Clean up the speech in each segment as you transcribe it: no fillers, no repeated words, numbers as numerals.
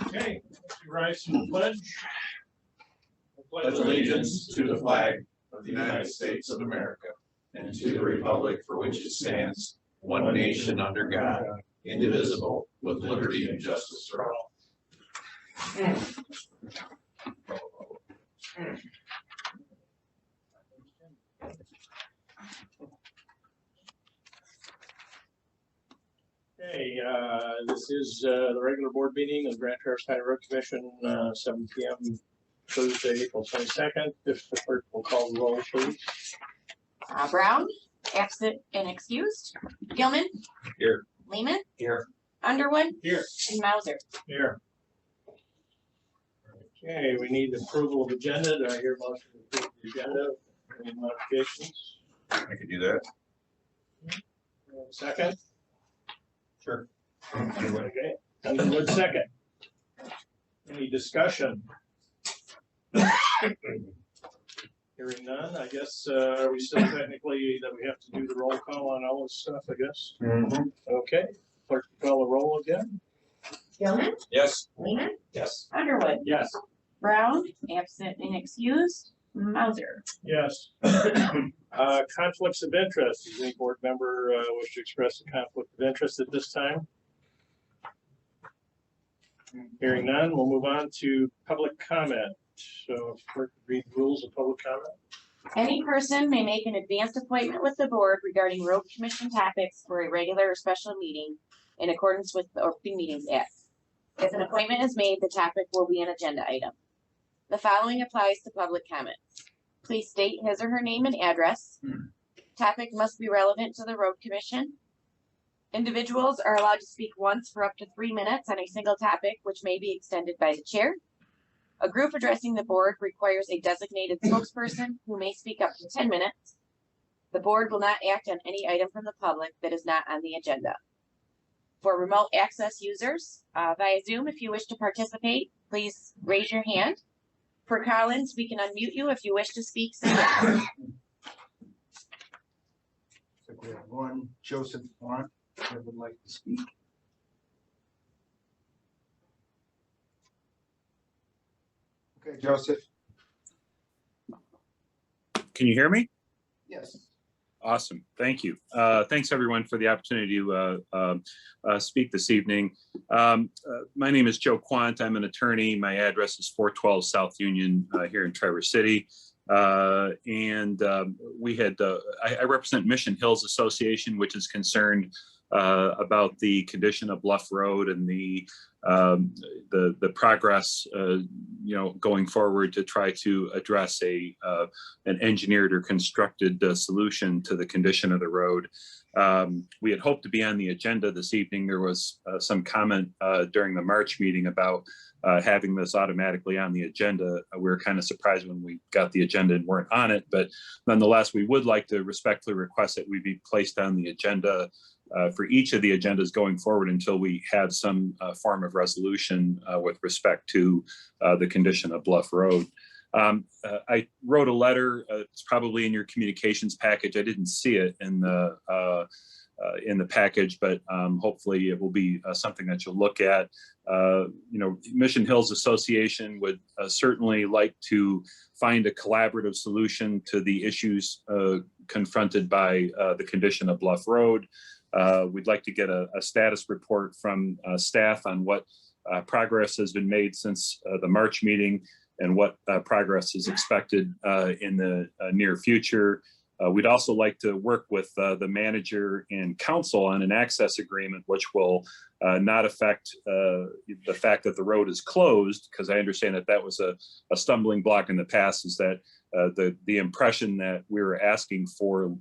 Okay, rise to the pledge. Pledge allegiance to the flag of the United States of America and to the republic for which it stands, one nation under God, indivisible, with liberty and justice for all. Okay, this is the regular board meeting of Grand Traverse County Road Commission, 7 p.m. Thursday, April 22nd. If the clerk will call the roll, please. Brown, absent and excused. Gilman. Here. Lehman. Here. Underwood. Here. And Mauser. Here. Okay, we need approval of agenda. Do I hear a motion to approve the agenda? Any modifications? I can do that. Second? Sure. Okay, Underwood second. Any discussion? Hearing none, I guess, are we still technically that we have to do the roll call on all this stuff, I guess? Okay, clerk call the roll again? Gilman. Yes. Lehman. Yes. Underwood. Yes. Brown, absent and excused. Mauser. Yes. Conflicts of interest. Does any board member wish to express a conflict of interest at this time? Hearing none, we'll move on to public comment. So if clerk could read the rules of public comment. Any person may make an advanced appointment with the board regarding road commission topics for a regular or special meeting in accordance with the Open Meetings Act. If an appointment is made, the topic will be an agenda item. The following applies to public comment. Please state his or her name and address. Topic must be relevant to the road commission. Individuals are allowed to speak once for up to 3 minutes on a single topic, which may be extended by the chair. A group addressing the board requires a designated spokesperson who may speak up to 10 minutes. The board will not act on any item from the public that is not on the agenda. For remote access users via Zoom, if you wish to participate, please raise your hand. For call-ins, we can unmute you if you wish to speak. Say yes. So we have one, Joseph Warren, that would like to speak. Okay, Joseph. Can you hear me? Yes. Awesome. Thank you. Thanks everyone for the opportunity to speak this evening. My name is Joe Quant. I'm an attorney. My address is 412 South Union here in Traverse City. I represent Mission Hills Association, which is concerned about the condition of Bluff Road and the progress, going forward to try to address an engineered or constructed solution to the condition of the road. We had hoped to be on the agenda this evening. There was some comment during the March meeting about having this automatically on the agenda. We were kind of surprised when we got the agenda and weren't on it, but nonetheless, we would like to respectfully request that we be placed on the agenda for each of the agendas going forward until we have some form of resolution with respect to the condition of Bluff Road. I wrote a letter. It's probably in your communications package. I didn't see it in the package, but hopefully it will be something that you'll look at. Mission Hills Association would certainly like to find a collaborative solution to the issues confronted by the condition of Bluff Road. We'd like to get a status report from staff on what progress has been made since the March meeting and what progress is expected in the near future. We'd also like to work with the manager and council on an access agreement, which will not affect the fact that the road is closed, because I understand that that was a stumbling block in the past, is that the impression that we were asking for,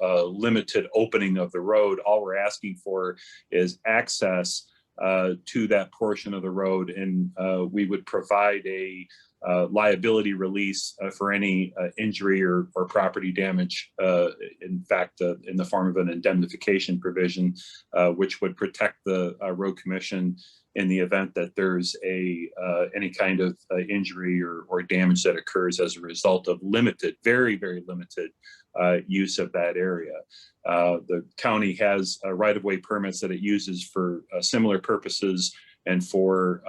a limited opening of the road. All we're asking for is access to that portion of the road, and we would provide a liability release for any injury or property damage, in fact, in the form of an indemnification provision, which would protect the road commission in the event that there's any kind of injury or damage that occurs as a result of limited, very, very limited use of that area. The county has right-of-way permits that it uses for similar purposes and for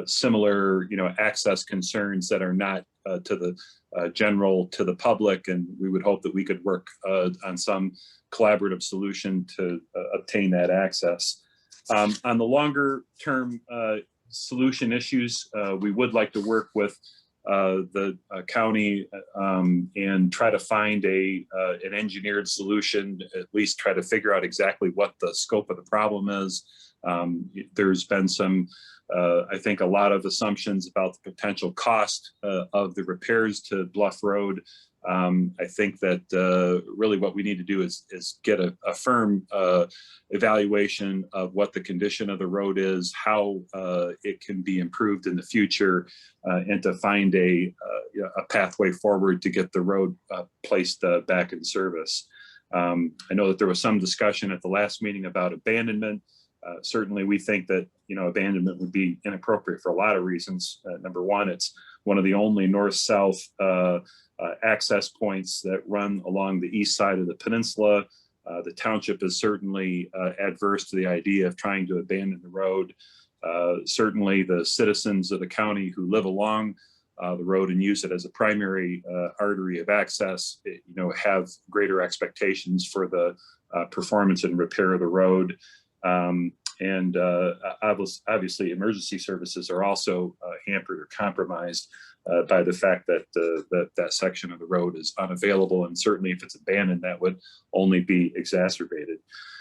similar access concerns that are not to the to the public, and we would hope that we could work on some collaborative solution to obtain that access. On the longer term solution issues, we would like to work with the county and try to find an engineered solution, at least try to figure out exactly what the scope of the problem is. There's been some, I think, a lot of assumptions about the potential cost of the repairs to Bluff Road. I think that really what we need to do is get a firm evaluation of what the condition of the road is, how it can be improved in the future, and to find a pathway forward to get the road placed back in service. I know that there was some discussion at the last meeting about abandonment. Certainly, we think that abandonment would be inappropriate for a lot of reasons. Number one, it's one of the only north-south access points that run along the east side of the peninsula. The township is certainly adverse to the idea of trying to abandon the road. Certainly, the citizens of the county who live along the road and use it as a primary artery of access, have greater expectations for the performance and repair of the road. Obviously, emergency services are also hampered or compromised by the fact that that section of the road is unavailable, and certainly if it's abandoned, that would only be exacerbated.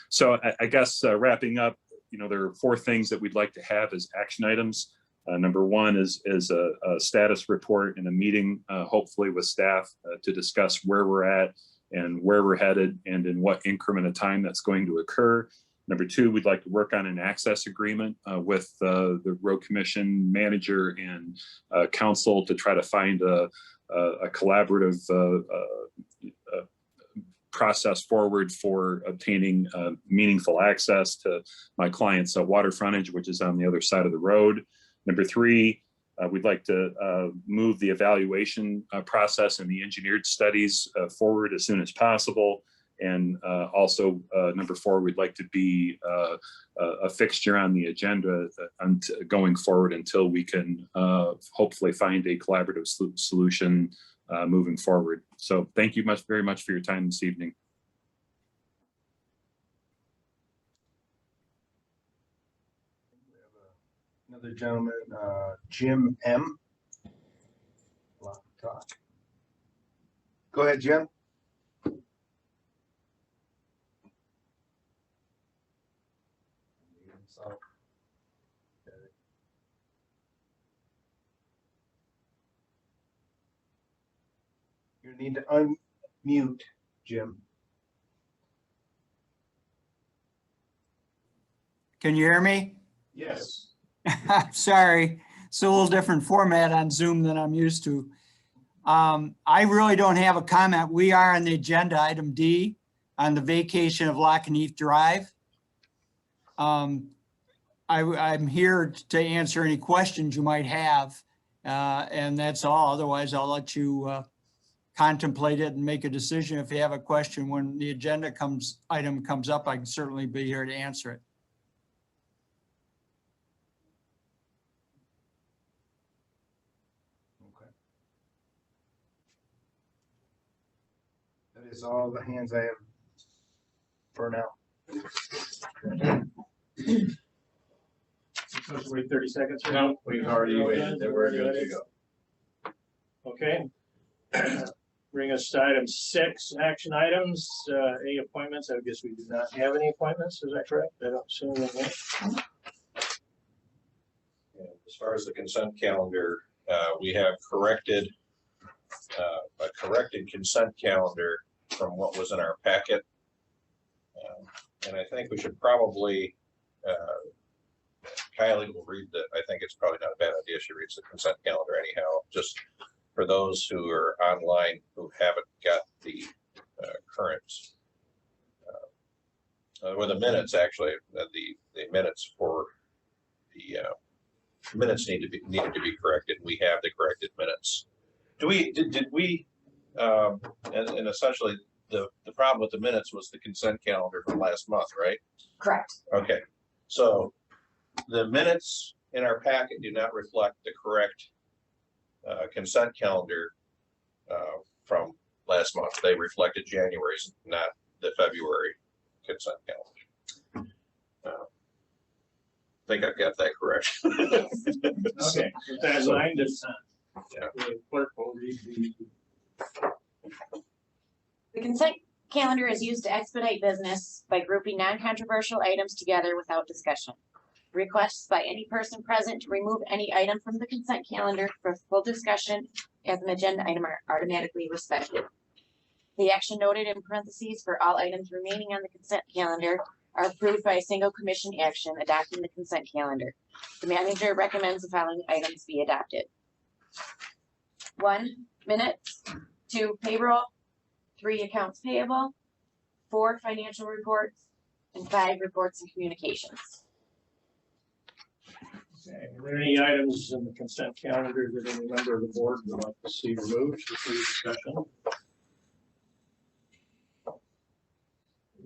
So I guess wrapping up, there are 4 things that we'd like to have as action items. Number 1 is a status report and a meeting, hopefully with staff, to discuss where we're at and where we're headed and in what increment of time that's going to occur. Number 2, we'd like to work on an access agreement with the road commission manager and council to try to find a collaborative process forward for obtaining meaningful access to my client's water frontage, which is on the other side of the road. Number 3, we'd like to move the evaluation process and the engineered studies forward as soon as possible. And also, number 4, we'd like to be a fixture on the agenda going forward until we can hopefully find a collaborative solution moving forward. So thank you very much for your time this evening. Another gentleman, Jim M. Go ahead, Jim. You need to unmute, Jim. Can you hear me? Yes. Sorry, it's a little different format on Zoom than I'm used to. I really don't have a comment. We are on the agenda, item D, on the vacation of Lockheath Drive. I'm here to answer any questions you might have, and that's all. Otherwise, I'll let you contemplate it and make a decision. If you have a question when the agenda item comes up, I can certainly be here to answer it. Okay. That is all the hands I have for now. Supposed to wait 30 seconds? No, we've already waited. We're good to go. Okay. Bring us to item 6, action items. Any appointments? I guess we do not have any appointments. Is that correct? I don't see anything. As far as the consent calendar, we have corrected a corrected consent calendar from what was in our packet. And I think we should probably, Kylie will read the, I think it's probably not a bad idea. She reads the consent calendar anyhow, just for those who are online who haven't got the current, or the minutes actually, the minutes for the minutes needed to be corrected. We have the corrected minutes. Did we, and essentially the problem with the minutes was the consent calendar from last month, right? Correct. Okay, so The minutes in our packet do not reflect the correct consent calendar from last month. They reflected January's, not the February consent calendar. I think I've got that correct. Okay, with that in mind, Yeah. the clerk will read the. The consent calendar is used to expedite business by grouping non-controversial items together without discussion. Requests by any person present to remove any item from the consent calendar for full discussion as an agenda item are automatically respected. The action noted in parentheses for all items remaining on the consent calendar are approved by a single commission action adopting the consent calendar. The manager recommends the following items be adopted. 1, minutes. 2, payroll. 3, accounts payable. 4, financial reports. And 5, reports and communications. Okay, are there any items in the consent calendar that any member of the board would like to see removed for discussion?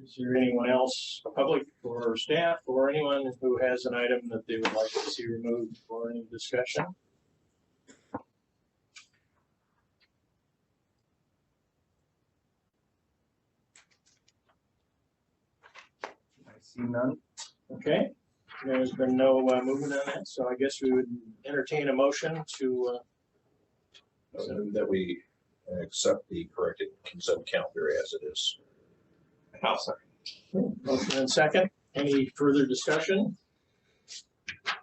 Is there anyone else, public or staff, or anyone who has an item that they would like to see removed for any discussion? I see none. Okay, there's been no movement on that, so I guess we would entertain a motion to That we accept the corrected consent calendar as it is. I'll second. motion and second. Any further discussion?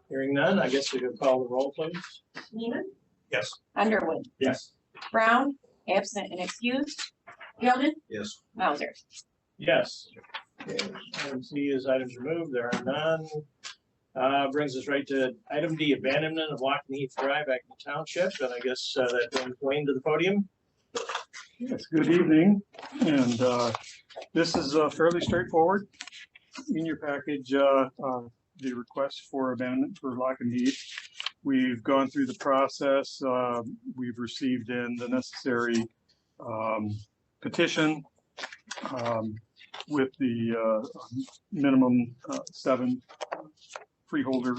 Hearing none, I guess we could call the roll, please. Neiman, Yes. Underwood, Yes. Brown, absent and excused. Gilman, Yes. Mauser. Yes. Okay, item C is items removed, there are none. Brings us right to item D, abandonment of Lock and Heath Drive, Acton Township, and I guess that brings Wayne to the podium. Yes, good evening, and this is fairly straightforward. In your package, the request for abandonment for Lock and Heath. We've gone through the process. We've received in the necessary petition with the minimum 7 freeholder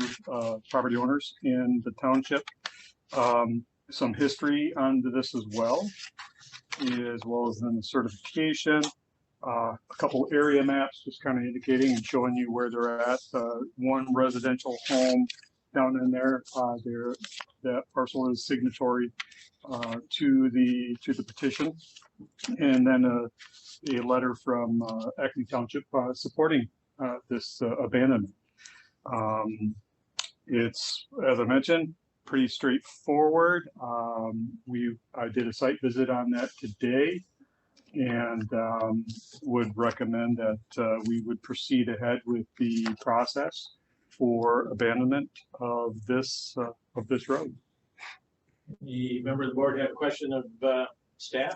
property owners in the township. Some history on this as well as then the certification. A couple area maps just kind of indicating and showing you where they're at. One residential home down in there, that parcel is signatory to the petition, and then a letter from Acton Township supporting this abandonment. It's, as I mentioned, pretty straightforward. I did a site visit on that today, and would recommend that we would proceed ahead with the process for abandonment of this road. The member of the board have a question of staff?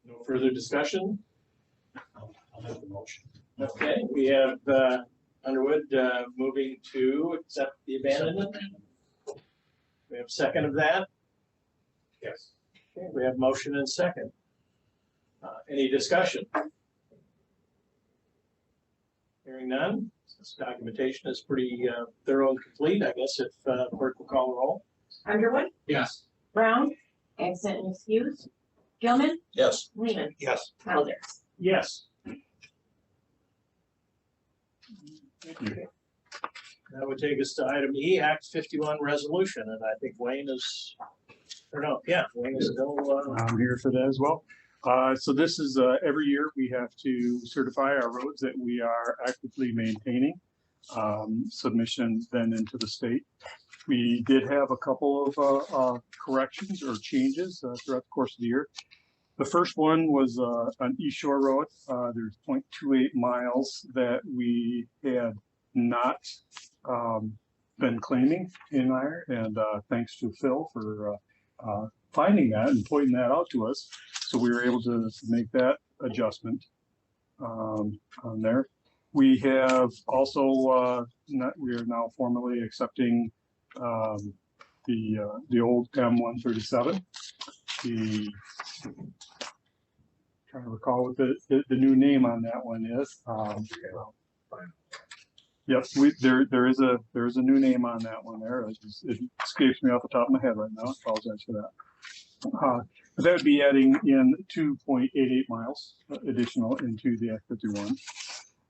No further discussion? I'll make the motion. Okay, we have Underwood moving to accept the abandonment. We have second of that. Yes. Okay, we have motion and second. Any discussion? Hearing none, this documentation is pretty thorough and complete. I guess if clerk will call the roll. Underwood, Yes. Brown, absent and excused. Gilman, Yes. Lehman, Yes. Mauser. Yes. Thank you. That would take us to item E, Act 51 resolution, and I think Wayne is, or no, yeah, Wayne is still. I'm here for that as well. So this is every year we have to certify our roads that we are actively maintaining. Submission then into the state. We did have a couple of corrections or changes throughout the course of the year. The first one was on East Shore Road. There's 0.28 miles that we had not been claiming in there, and thanks to Phil for finding that and pointing that out to us. So we were able to make that adjustment on there. We have also, we are now formally accepting the old M137. trying to recall what the new name on that one is. Yep, there is a new name on that one there. It escapes me off the top of my head right now. I apologize for that. But that would be adding in 2.88 miles additional into the Act 51,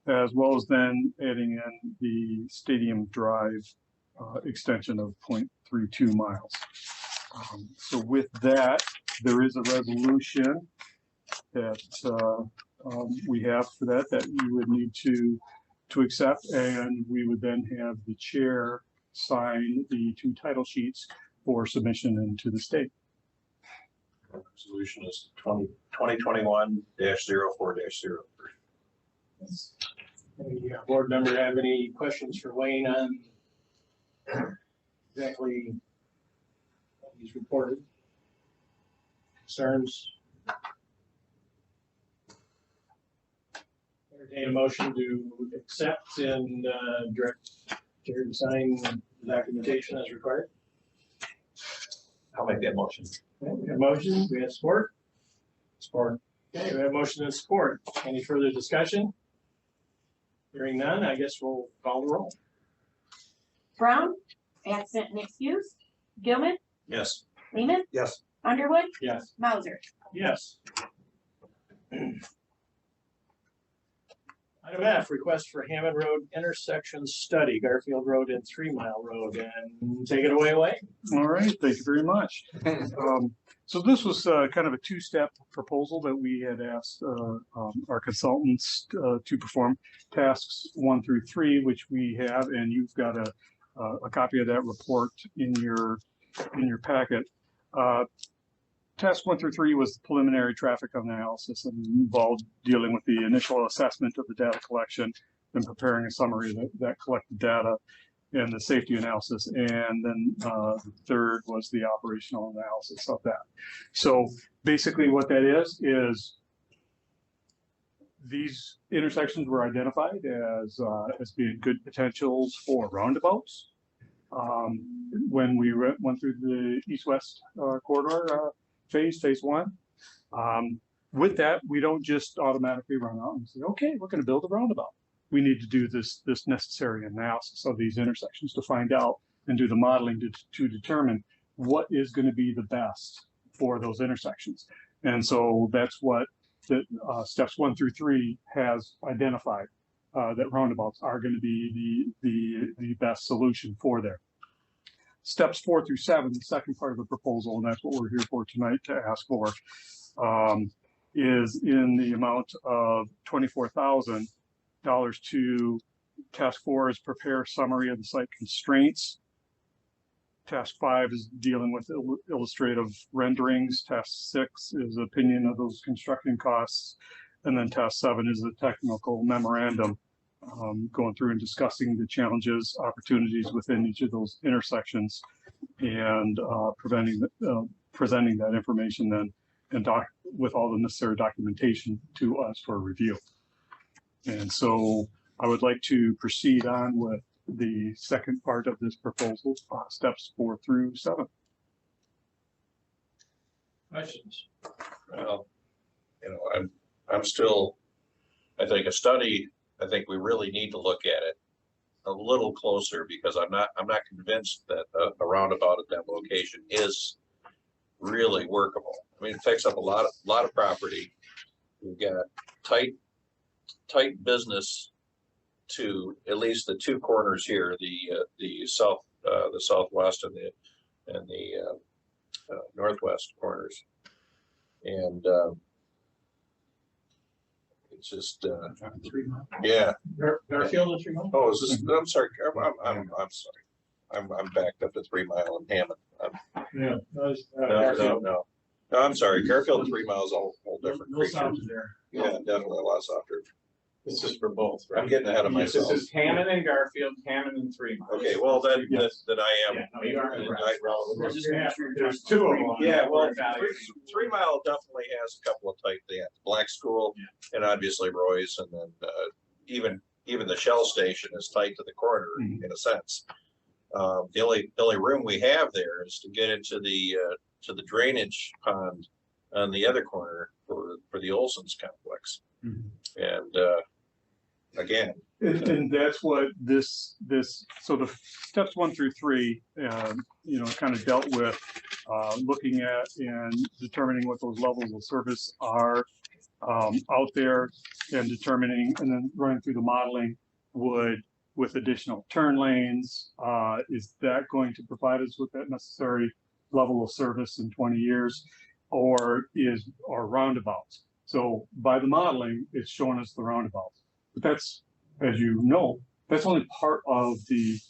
as well as then adding in the Stadium Drive extension of 0.32 miles. So with that, there is a resolution that we have for that you would need to accept, and we would then have the chair sign the 2 title sheets for submission into the state. Resolution is 2021-04-03. Any board member have any questions for Wayne on exactly what he's reported? Concerns? Entertain a motion to accept and direct chair to sign the documentation as required. I'll make that motion. Okay, we have motion, we have support. Support. Okay, we have motion and support. Any further discussion? Hearing none, I guess we'll call the roll. Brown, absent and excused. Gilman, Yes. Lehman, Yes. Underwood, Yes. Mauser. Yes. Item F, request for Hammond Road intersection study, Garfield Road and 3 Mile Road, and take it away, Wayne. All right, thank you very much. So this was kind of a 2-step proposal that we had asked our consultants to perform tasks 1 through 3, which we have, and you've got a copy of that report in your packet. Task 1 through 3 was the preliminary traffic analysis and involved dealing with the initial assessment of the data collection and preparing a summary of that collected data and the safety analysis. And then the third was the operational analysis of that. So basically what that is these intersections were identified as being good potentials for roundabouts. When we went through the east-west corridor, phase 1. With that, we don't just automatically run out and say, okay, we're going to build a roundabout. We need to do this necessary analysis of these intersections to find out and do the modeling to determine what is going to be the best for those intersections. And so that's what the steps 1 through 3 has identified, that roundabouts are going to be the best solution for there. Steps 4 through 7, the second part of the proposal, and that's what we're here for tonight to ask for, is in the amount of $24,000 to task 4 is prepare summary of the site constraints. Task 5 is dealing with illustrative renderings. Task 6 is opinion of those construction costs. And then task 7 is the technical memorandum, going through and discussing the challenges, opportunities within each of those intersections, and presenting that information then and with all the necessary documentation to us for review. And so I would like to proceed on with the second part of this proposal, steps 4 through 7. Questions? Well, I'm still, I think a study, I think we really need to look at it a little closer, because I'm not convinced that a roundabout at that location is really workable. I mean, it takes up a lot of property. We've got tight business to at least the 2 corners here, the southwest and the northwest corners, and it's just yeah. Garfield and 3 Mile? Oh, is this? I'm sorry. I'm sorry. I'm backed up to 3 Mile and Hammond. Yeah. No. I'm sorry. Garfield and 3 Mile is a whole different No creature. sounds there. Yeah, definitely a lot softer. This is for both, right? I'm getting ahead of myself. This is Hammond and Garfield, Hammond and 3 Mile. Okay, well then I am. Yeah, no, you aren't correct. There's 2 of them. Yeah, well, 3 Mile definitely has a couple of tight. They have Black School and obviously Roy's, and then even the Shell station is tight to the corner in a sense. The only room we have there is to get into the drainage pond on the other corner for the Olson's complex. Mhm. And again, And that's what this, so the steps 1 through 3, you know, kind of dealt with looking at and determining what those levels of service are out there, and determining, and then running through the modeling with additional turn lanes. Is that going to provide us with that necessary level of service in 20 years, or roundabouts? So by the modeling, it's showing us the roundabouts, but that's, as you know, that's only part of the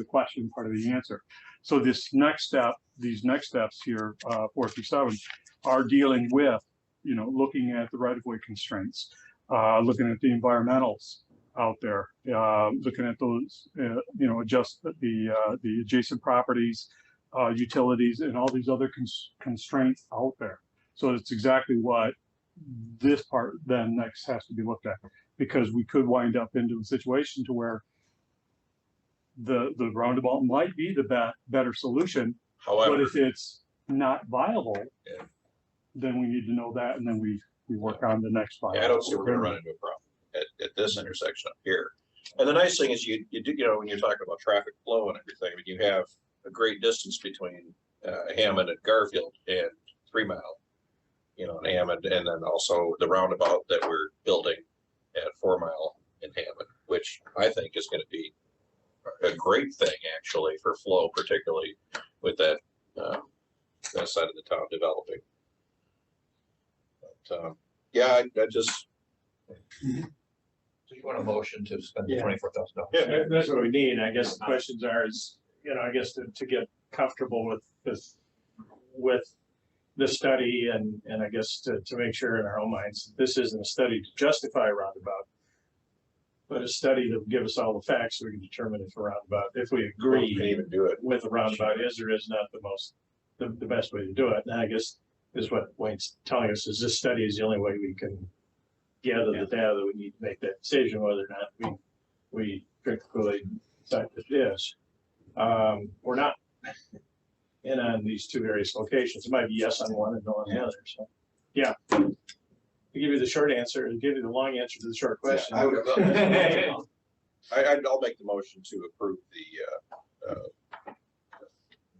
question, part of the answer. So these next steps here, 4 through 7, are dealing with, you know, looking at the right-of-way constraints, looking at the environmentals out there, looking at those, you know, adjust the adjacent properties, utilities, and all these other constraints out there. So it's exactly what this part then next has to be looked at, because we could wind up into a situation to where the roundabout might be the better solution. however, But if it's not viable, Yeah. then we need to know that, and then we work on the next file. I don't see we're gonna run into a problem at this intersection up here. And the nice thing is you do, you know, when you're talking about traffic flow and everything, I mean, you have a great distance between Hammond and Garfield and 3 Mile, you know, in Hammond, and then also the roundabout that we're building at 4 Mile in Hammond, which I think is going to be a great thing actually for flow, particularly with that side of the town developing. But yeah, I just. So you want a motion to spend the Yeah. $24,000? Yeah, that's what we need. I guess the questions are is, you know, I guess to get comfortable with the study, and I guess to make sure in our own minds, this isn't a study to justify a roundabout, but a study that will give us all the facts so we can determine if a roundabout, if we We can agree even do it. with a roundabout is or is not the best way to do it. And I guess is what Wayne's telling us, is this study is the only way we can gather the data that we need to make that decision whether or not we drink the Kool-Aid decide that it is. We're not in on these 2 various locations. It might be yes on one and no on the other. So yeah. To give you the short answer, and give you the long answer to the short question. Yeah, I would, I'll make the motion to approve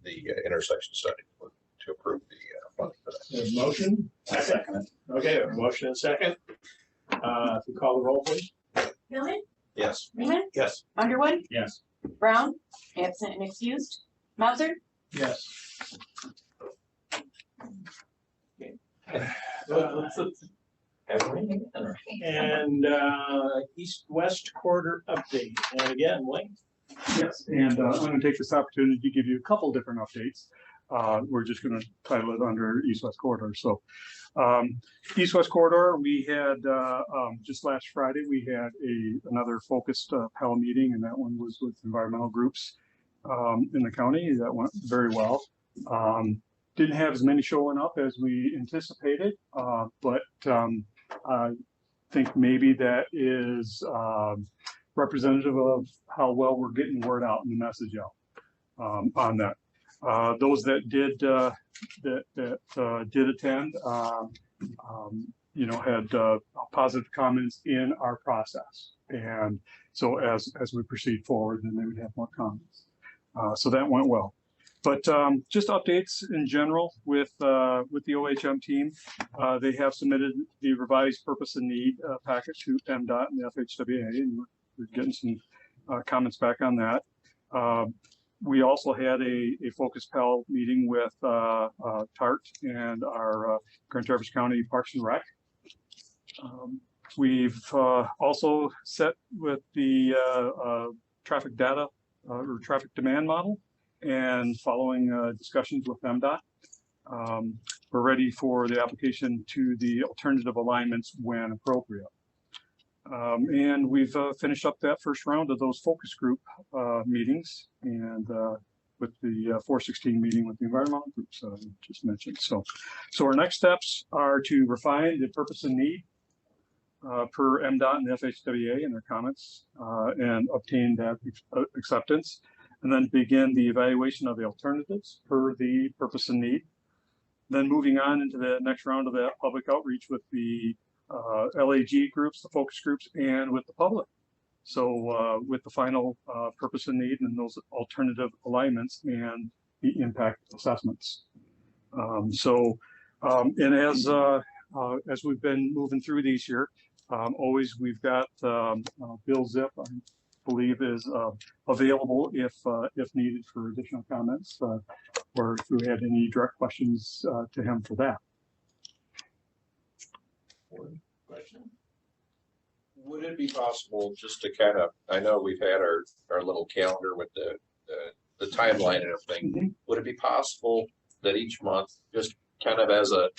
the intersection study, to approve the funding for that. There's a motion. I second it. Okay, a motion and second. If we call the roll, please. Hillman, Yes. Freeman, Yes. Underwood, Yes. Brown, absent and excused, Mauser, Yes. And east-west quarter update. And again, Wayne. Yes, and I'm going to take this opportunity to give you a couple different updates. We're just going to title it under East-West Corridor. So East-West Corridor, we had just last Friday, we had another focused PAL meeting, and that one was with environmental groups in the county. That went very well. Didn't have as many showing up as we anticipated, but I think maybe that is representative of how well we're getting word out and the message out on that. Those that did attend, you know, had positive comments in our process, and so as we proceed forward, then they would have more comments. So that went well. But just updates in general with the OHM team. They have submitted the revised purpose and need packet to MDOT and the FHWA, and we're getting some comments back on that. We also had a Focus PAL meeting with TART and our Grand Traverse County Parks and Rec. We've also set with the traffic data or traffic demand model, and following discussions with MDOT, we're ready for the application to the alternative alignments when appropriate. And we've finished up that first round of those focus group meetings, and with the 416 meeting with the environmental groups just mentioned. So our next steps are to refine the purpose and need per MDOT and the FHWA and their comments, and obtain that acceptance, and then begin the evaluation of the alternatives per the purpose and need. Then moving on into the next round of that public outreach with the LAG groups, the focus groups, and with the public. So with the final purpose and need and those alternative alignments and the impact assessments. And as we've been moving through these here, always we've got Bill Zip, I believe, is available if needed for additional comments, or if we had any direct questions to him for that. Question? Would it be possible just to kind of, I know we've had our little calendar with the timeline and everything. Mm-hmm. Would it be possible that each month, just kind of as a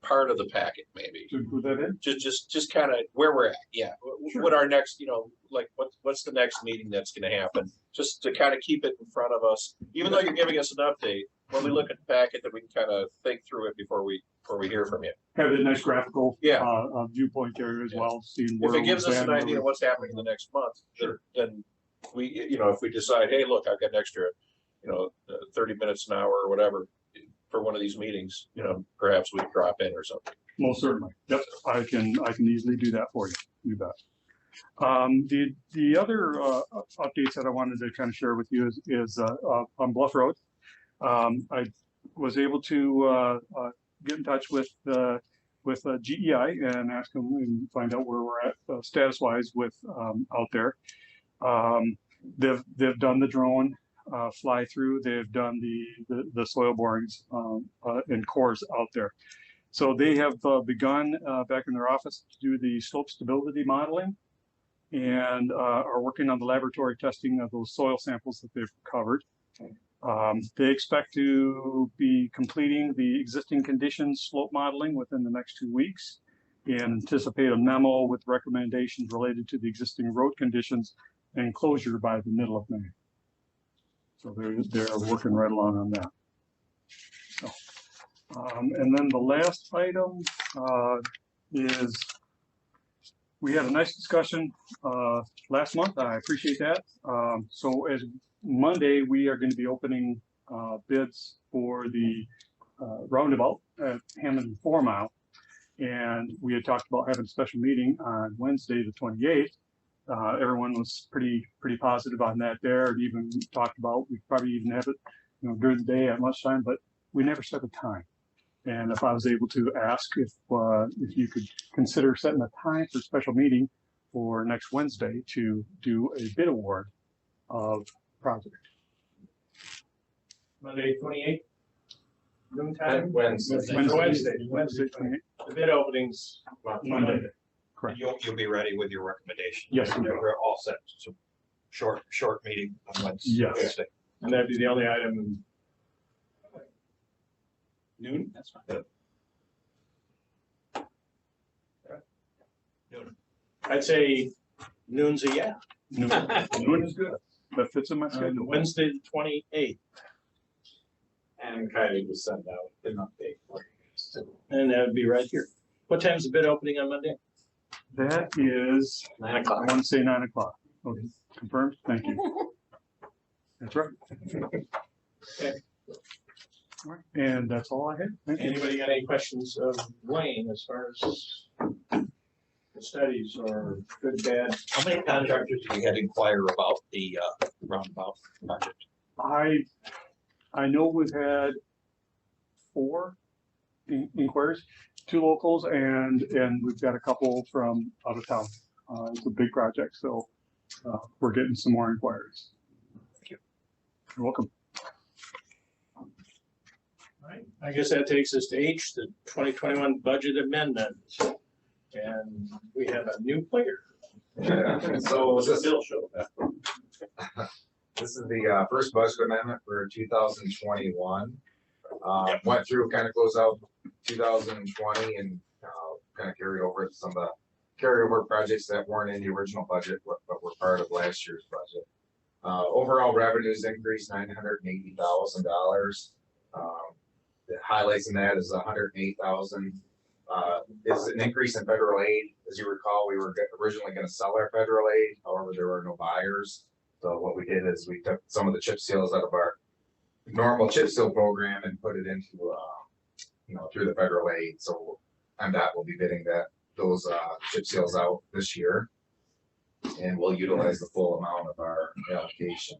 part of the packet, maybe, To include that in? just kind of where we're at, yeah. Sure. What our next, like what's the next meeting that's going to happen? Just to kind of keep it in front of us, even though you're giving us an update. When we look at the packet, that we can kind of think through it before we hear from you. Have a nice graphical Yeah. Viewpoint there as Yeah. well, seeing If where it gives we us an stand, idea of what's happening in the next month, then we, if we decide, hey, look, I've got an extra, 30 minutes an hour or whatever for one of these meetings, perhaps we drop in or something. Most certainly. Yep, I can easily do that for you. You bet. The other updates that I wanted to kind of share with you is on Bluff Road. I was able to get in touch with GEI and ask them and find out where we're at status wise with out there. They've done the drone fly through. They've done the soil borings and cores out there. So they have begun back in their office to do the slope stability modeling and are working on the laboratory testing of those soil samples that they've recovered. They expect to be completing the existing conditions slope modeling within the next 2 weeks and anticipate a memo with recommendations related to the existing road conditions and closure by the middle of May. So they're working right along on that. So, and then the last item is we had a nice discussion last month. I appreciate that. So as Monday, we are going to be opening bids for the roundabout at Hammond 4 Mile. And we had talked about having a special meeting on Wednesday, the 28th. Everyone was pretty positive on that there, and even talked about we probably even have it, during the day at lunchtime, but we never set a time. And if I was able to ask if you could consider setting a time for a special meeting for next Wednesday to do a bid award of project. Monday, 28th, noontime? Wednesday. Wednesday 28th. The bid openings Monday. Correct. You'll be ready with your recommendation. Yes, we will. We're all set. So short meeting on Wednesday. Yes. And that'd be the only item. Noon? That's fine. Noon. I'd say noon's a yeah. Noon is good. That fits in my schedule. Wednesday, the 28th. And Kylie will send out an update for you guys too. And that would be right here. What time's the bid opening on Monday? That is, 9 I o'clock. want to say 9 o'clock. Okay, confirmed. Thank you. That's right. Okay. All right, and that's all I had. Thank you. Anybody got any questions of Wayne as far as the studies or good, bad? How many contractors do you had inquire about the roundabout project? I know we've had 4 inquiries, 2 locals, and we've got a couple from out of town. It's a big project, so we're getting some more inquiries. Thank you. You're welcome. All right, I guess that takes us to H, the 2021 budget amendment. And we have a new player. So this, Bill showed up. this is the first budget amendment for 2021. Went through, kind of close out 2020 and kind of carry over some of the carryover projects that weren't in the original budget, but were part of last year's budget. Overall revenues increased $980,000. The highlights in that is 108,000. Is an increase in federal aid. As you recall, we were originally going to sell our federal aid. However, there were no buyers. So what we did is we took some of the chip seals out of our normal chip seal program and put it into, through the federal aid. So MDOT will be bidding those chip seals out this year. And we'll utilize the full amount of our allocation.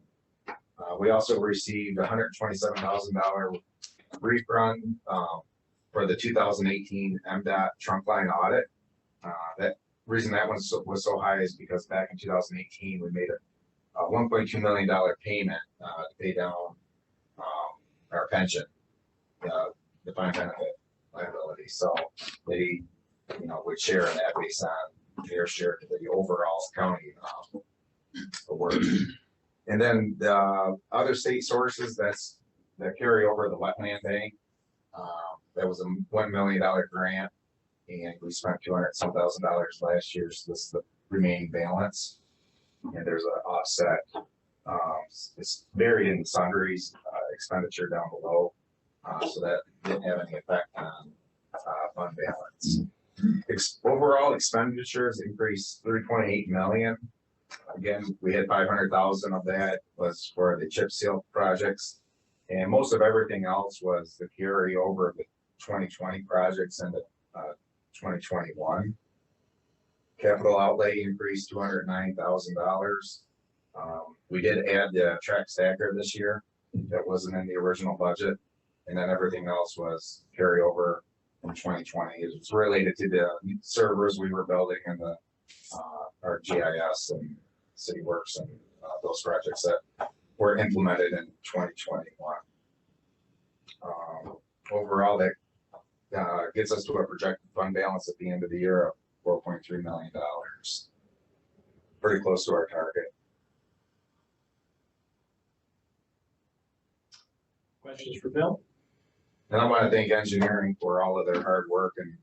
We also received $127,000 refund for the 2018 MDOT trunk line audit. That reason that one was so high is because back in 2018, we made a $1.2 million payment to pay down our pension, defined benefit liability. So they, would share in that based on their share to the overall county work. And then the other state sources that carry over the wetland bank, that was a $1 million grant, and we spent $200,000 last year. So this is the remaining balance, and there's an offset. It's buried in sundries expenditure down below, so that didn't have any effect on fund balance. Overall expenditures increased 3.8 million. Again, we had 500,000 of that was for the chip seal projects, and most of everything else was the carryover of the 2020 projects into 2021. Capital outlay increased $209,000. We did add the track stacker this year. That wasn't in the original budget, and then everything else was carryover from 2020. It was related to the servers we were building and the our GIS and City Works and those projects that were implemented in 2021. Overall, that gets us to a projected fund balance at the end of the year of $4.3 million. Pretty close to our target. Questions for Bill? And I want to thank engineering for all of their hard work and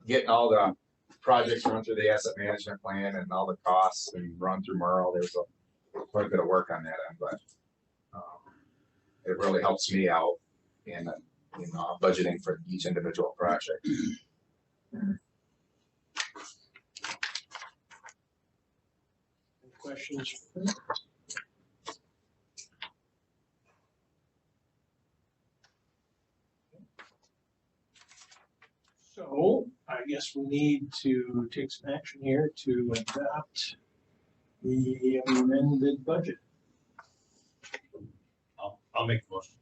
getting all the projects run through the asset management plan and all the costs and run through Merle. There's quite a bit of work on that end, but it really helps me out in budgeting for each individual project. Any questions? So I guess we need to take some action here to adopt the amended budget. I'll make the motion.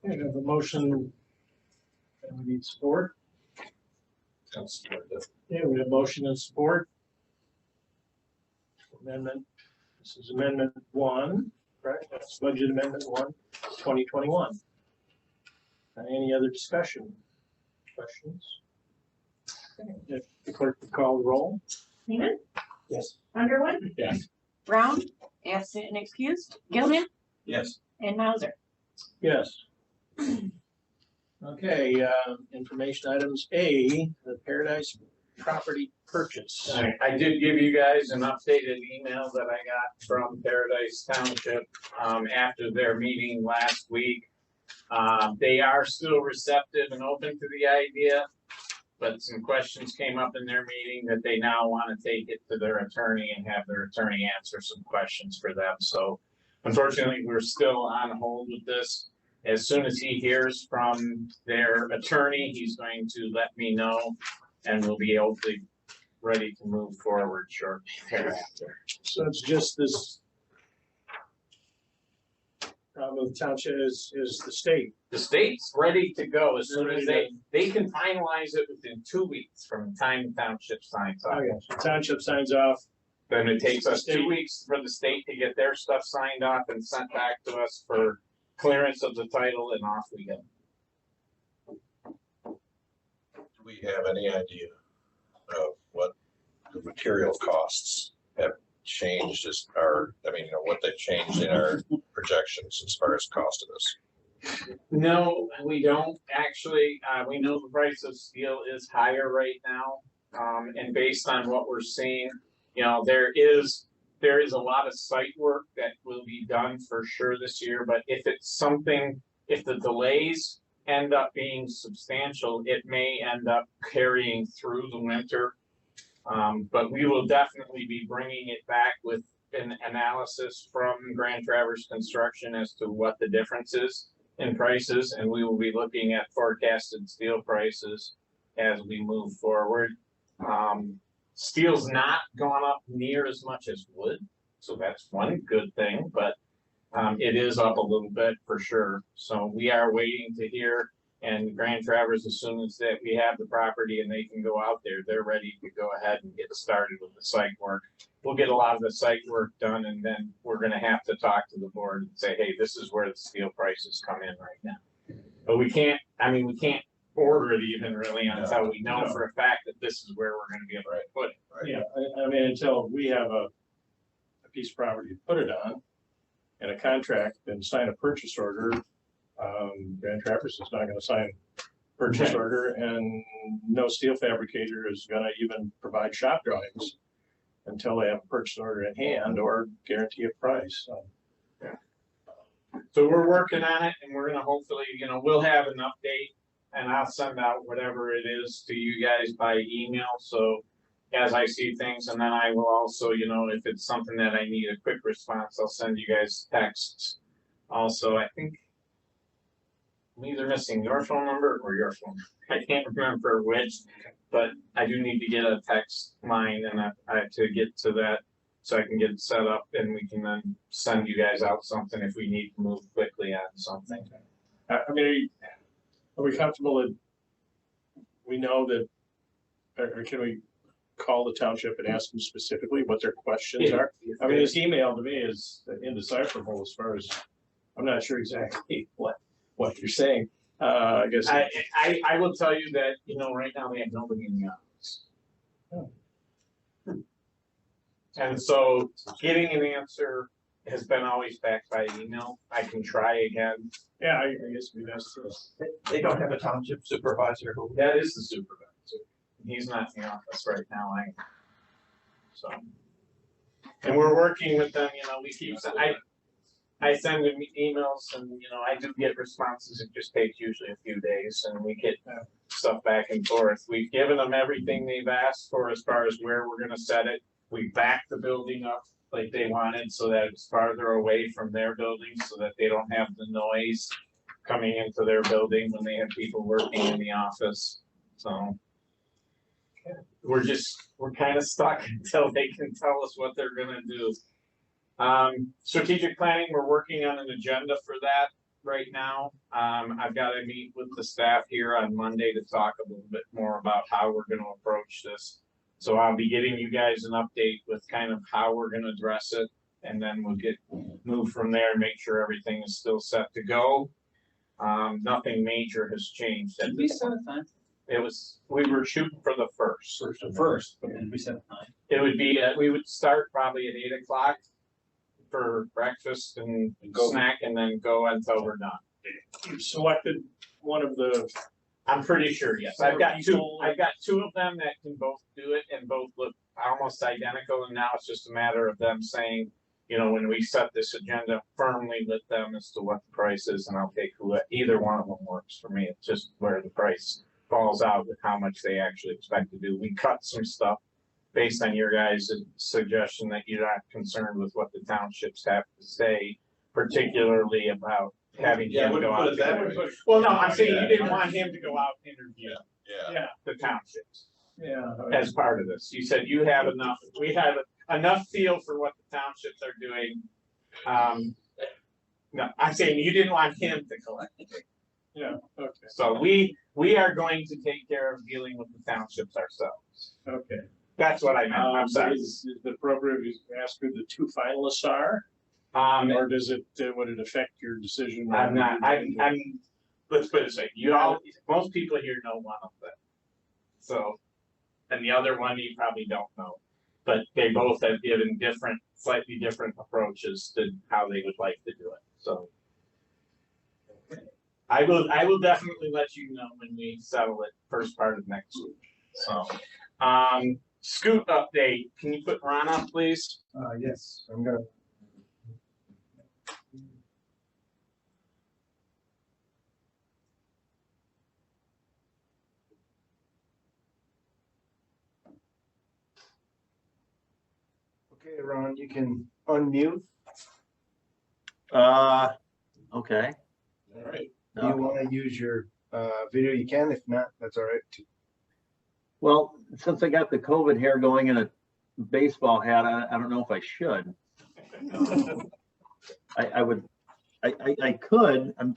Okay, we have a motion and we need support. Yeah, we have motion and support. Amendment, this is amendment 1, right? That's budget amendment 1, 2021. Any other discussion? Questions? Okay, if the clerk would call the roll. Freeman. Yes. Underwood. Yes. Brown, absent and excused. Gilman Yes. and Mauser. Yes. Okay, information items. A, the Paradise property purchase. I did give you guys an updated email that I got from Paradise Township after their meeting last week. They are still receptive and open to the idea, but some questions came up in their meeting that they now want to take it to their attorney and have their attorney answer some questions for them. So unfortunately, we're still on hold with this. As soon as he hears from their attorney, he's going to let me know, and we'll be able to ready to move forward shortly thereafter. So it's just this problem with the township is the state. The state's ready to go as soon as they can finalize it within 2 weeks from the time the township signs off. Okay, so township signs off. Then it takes us 2 weeks for the state to get their stuff signed off and sent back to us for clearance of the title, and off we go. Do we have any idea of what the material costs have changed what they've changed in our projections as far as cost of this? No, we don't actually. We know the price of steel is higher right now. And based on what we're seeing, there is a lot of site work that will be done for sure this year, but if the delays end up being substantial, it may end up carrying through the winter. But we will definitely be bringing it back with an analysis from Grand Traverse Construction as to what the difference is in prices, and we will be looking at forecasted steel prices as we move forward. Steel's not gone up near as much as wood, so that's one good thing, but it is up a little bit for sure. So we are waiting to hear, and Grand Traverse, as soon as that we have the property and they can go out there, they're ready to go ahead and get started with the site work. We'll get a lot of the site work done, and then we're gonna have to talk to the board and say, hey, this is where the steel prices come in right now. But we can't order it even really until we know for a fact that this is where we're gonna be able to put it. Yeah, I mean, until we have a piece of property to put it on and a contract and sign a purchase order, Grand Traverse is not gonna sign a purchase order, and no steel fabricator is gonna even provide shop drawings until they have a purchase order in hand or guarantee a price, so. So we're working on it, and we're gonna hopefully, we'll have an update, and I'll send out whatever it is to you guys by email, so as I see things, and then I will also, if it's something that I need a quick response, I'll send you guys texts. Also, I think I'm either missing your phone number or your phone. I can't remember which, but I do need to get a text line, and I have to get to that so I can get it set up, and we can then send you guys out something if we need to move quickly on something. I mean, are we comfortable that we know that, or can we call the township and ask them specifically what their questions are? I mean, this email to me is indecipherable as far as, I'm not sure exactly what you're saying. I guess. I will tell you that, right now they have nobody in the office. And so getting an answer has been always backed by email. I can try again. Yeah, I guess we that's They don't have a township supervisor who. That is the supervisor. He's not in the office right now, so. And we're working with them, we keep, I send them emails, and, I do get responses. It just takes usually a few days, and we get stuff back and forth. We've given them everything they've asked for as far as where we're gonna set it. We backed the building up like they wanted so that it's farther away from their building so that they don't have the noise coming into their building when they have people working in the office, so. We're kind of stuck until they can tell us what they're gonna do. Strategic planning, we're working on an agenda for that right now. I've got to meet with the staff here on Monday to talk a little bit more about how we're gonna approach this. So I'll be getting you guys an update with kind of how we're gonna address it, and then we'll move from there and make sure everything is still set to go. Nothing major has changed. Did we set a time? We were shooting for the first. First, but did we set a time? It would be, we would start probably at 8 o'clock for breakfast and snack, and then go until we're done. You've selected one of the. I'm pretty sure, yes. I've got two of them that can both do it and both look almost identical, and now it's just a matter of them saying, when we set this agenda, firmly with them as to what the price is, and I'll take either one of them works for me. It's just where the price falls out with how much they actually expect to do. We cut some stuff based on your guys' suggestion that you're not concerned with what the townships have to say, particularly about having him go out. Well, no, I'm saying you didn't want him to go out and interview the townships. Yeah. As part of this. You said you have enough, we have enough feel for what the townships are doing. No, I'm saying you didn't want him to collect it. Yeah, okay. So we are going to take care of dealing with the townships ourselves. Okay. That's what I meant. I'm sorry. Is it appropriate to ask who the two finalists are? Or does it, would it affect your decision? I'm not, let's put it this way, most people here know one of them. So, and the other one you probably don't know, but they both have given slightly different approaches to how they would like to do it, so. I will definitely let you know when we settle it first part of next week, so. Scoot update, can you put Ron up, please? Yes, I'm gonna. Okay, Ron, you can unmute. Okay. All right. You want to use your video, you can. If not, that's all right too. Well, since I got the COVID hair going in a baseball hat, I don't know if I should. I could, I'm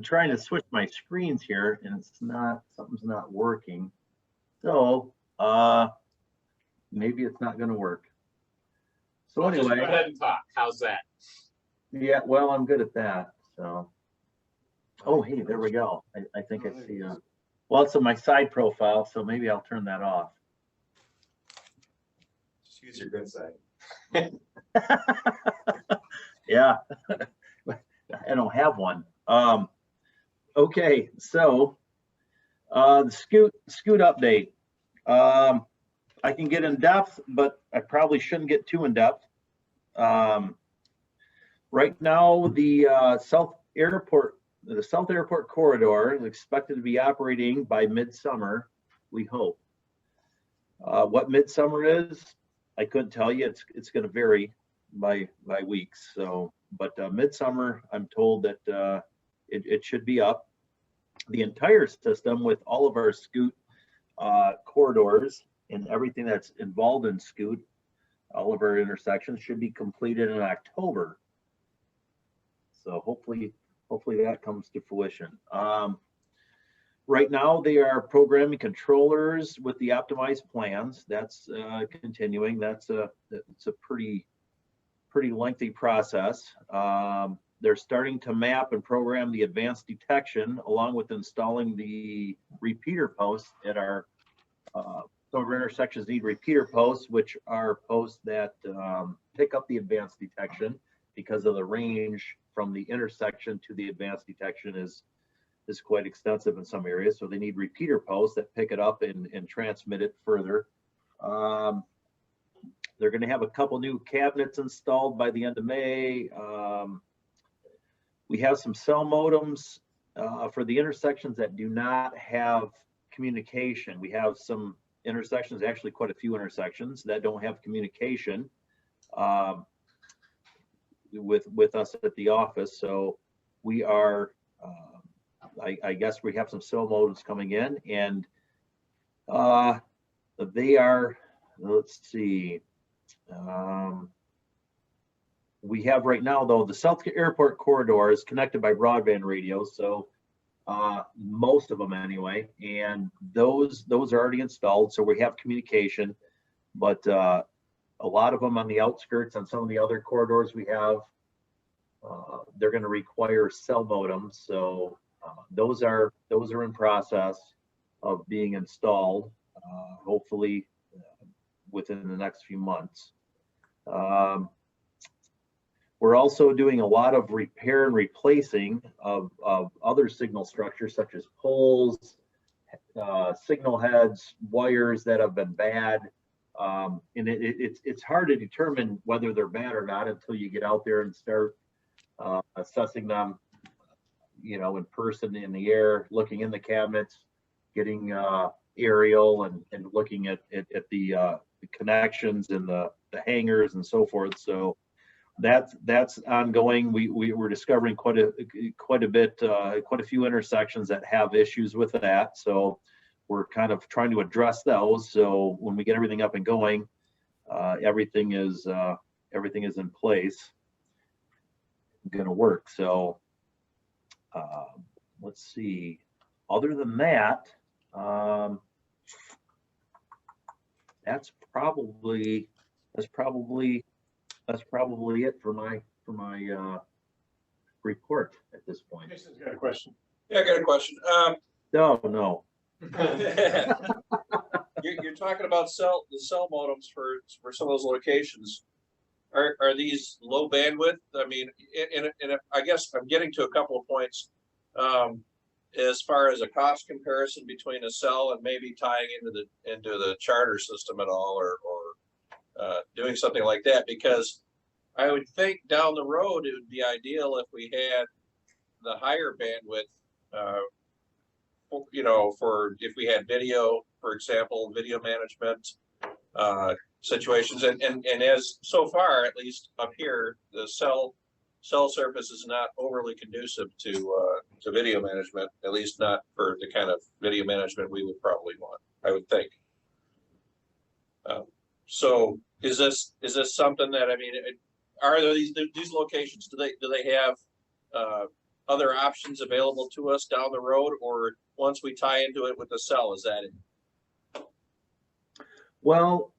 trying to switch my screens here and something's not working. So, maybe it's not gonna work. So Well, just anyway. go ahead and talk. How's that? Yeah, well, I'm good at that, so. Oh, hey, there we go. I think I see, well, it's on my side profile, so maybe I'll turn that off. Just use your good side. Yeah, I don't have one. Okay, so, the scoot update. I can get in depth, but I probably shouldn't get too in depth. Right now, the South Airport corridor is expected to be operating by midsummer, we hope. What midsummer is, I couldn't tell you. It's going to vary by weeks. So, but midsummer, I'm told that it should be up. The entire system with all of our scoot corridors and everything that's involved in scoot, all of our intersections should be completed in October. So hopefully that comes to fruition. Right now, they are programming controllers with the optimized plans. That's continuing. It's a pretty lengthy process. They're starting to map and program the advanced detection along with installing the repeater posts at our some of our intersections need repeater posts, which are posts that pick up the advanced detection because of the range from the intersection to the advanced detection is quite extensive in some areas. So they need repeater posts that pick it up and transmit it further. They're going to have a couple new cabinets installed by the end of May. We have some cell modems for the intersections that do not have communication. We have some intersections, actually quite a few intersections that don't have communication with us at the office. So we are, I guess we have some cell modems coming in, and they are, let's see, we have right now though, the South Airport corridor is connected by broadband radios. So most of them anyway, and those are already installed. So we have communication, but a lot of them on the outskirts on some of the other corridors we have, they're going to require cell modems. So those are in process of being installed, hopefully within the next few months. We're also doing a lot of repair and replacing of other signal structures such as poles, signal heads, wires that have been bad. And it's hard to determine whether they're bad or not until you get out there and start assessing them, in person, in the air, looking in the cabinets, getting aerial and looking at the connections and the hangers and so forth. So that's ongoing. We're discovering quite a few intersections that have issues with that. So we're kind of trying to address those. So when we get everything up and going, everything is in place, going to work. So let's see. Other than that, that's probably it for my report at this point. Jason's got a question. Yeah, I got a question. No. You're talking about the cell modems for some of those locations. Are these low bandwidth? I mean, and I guess I'm getting to a couple of points as far as a cost comparison between a cell and maybe tying into the charter system at all, or doing something like that, because I would think down the road it would be ideal if we had the higher bandwidth, for if we had video, for example, video management situations, and as so far, at least up here, the cell cell service is not overly conducive to video management, at least not for the kind of video management we would probably want, I would think. So is this something that, I mean, are there these locations, do they have other options available to us down the road, or once we tie into it with the cell, is that it? Well,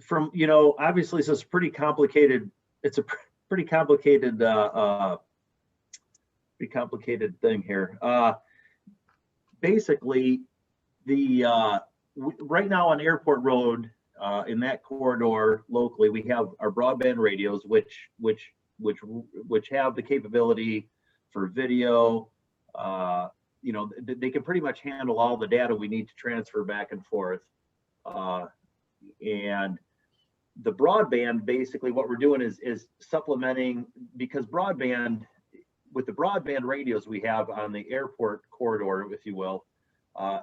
from, you know, obviously this is pretty complicated. It's a pretty complicated thing here. Basically, right now on Airport Road, in that corridor locally, we have our broadband radios, which have the capability for video. You know, they can pretty much handle all the data we need to transfer back and forth. And the broadband, basically what we're doing is supplementing, because broadband, with the broadband radios we have on the airport corridor, if you will,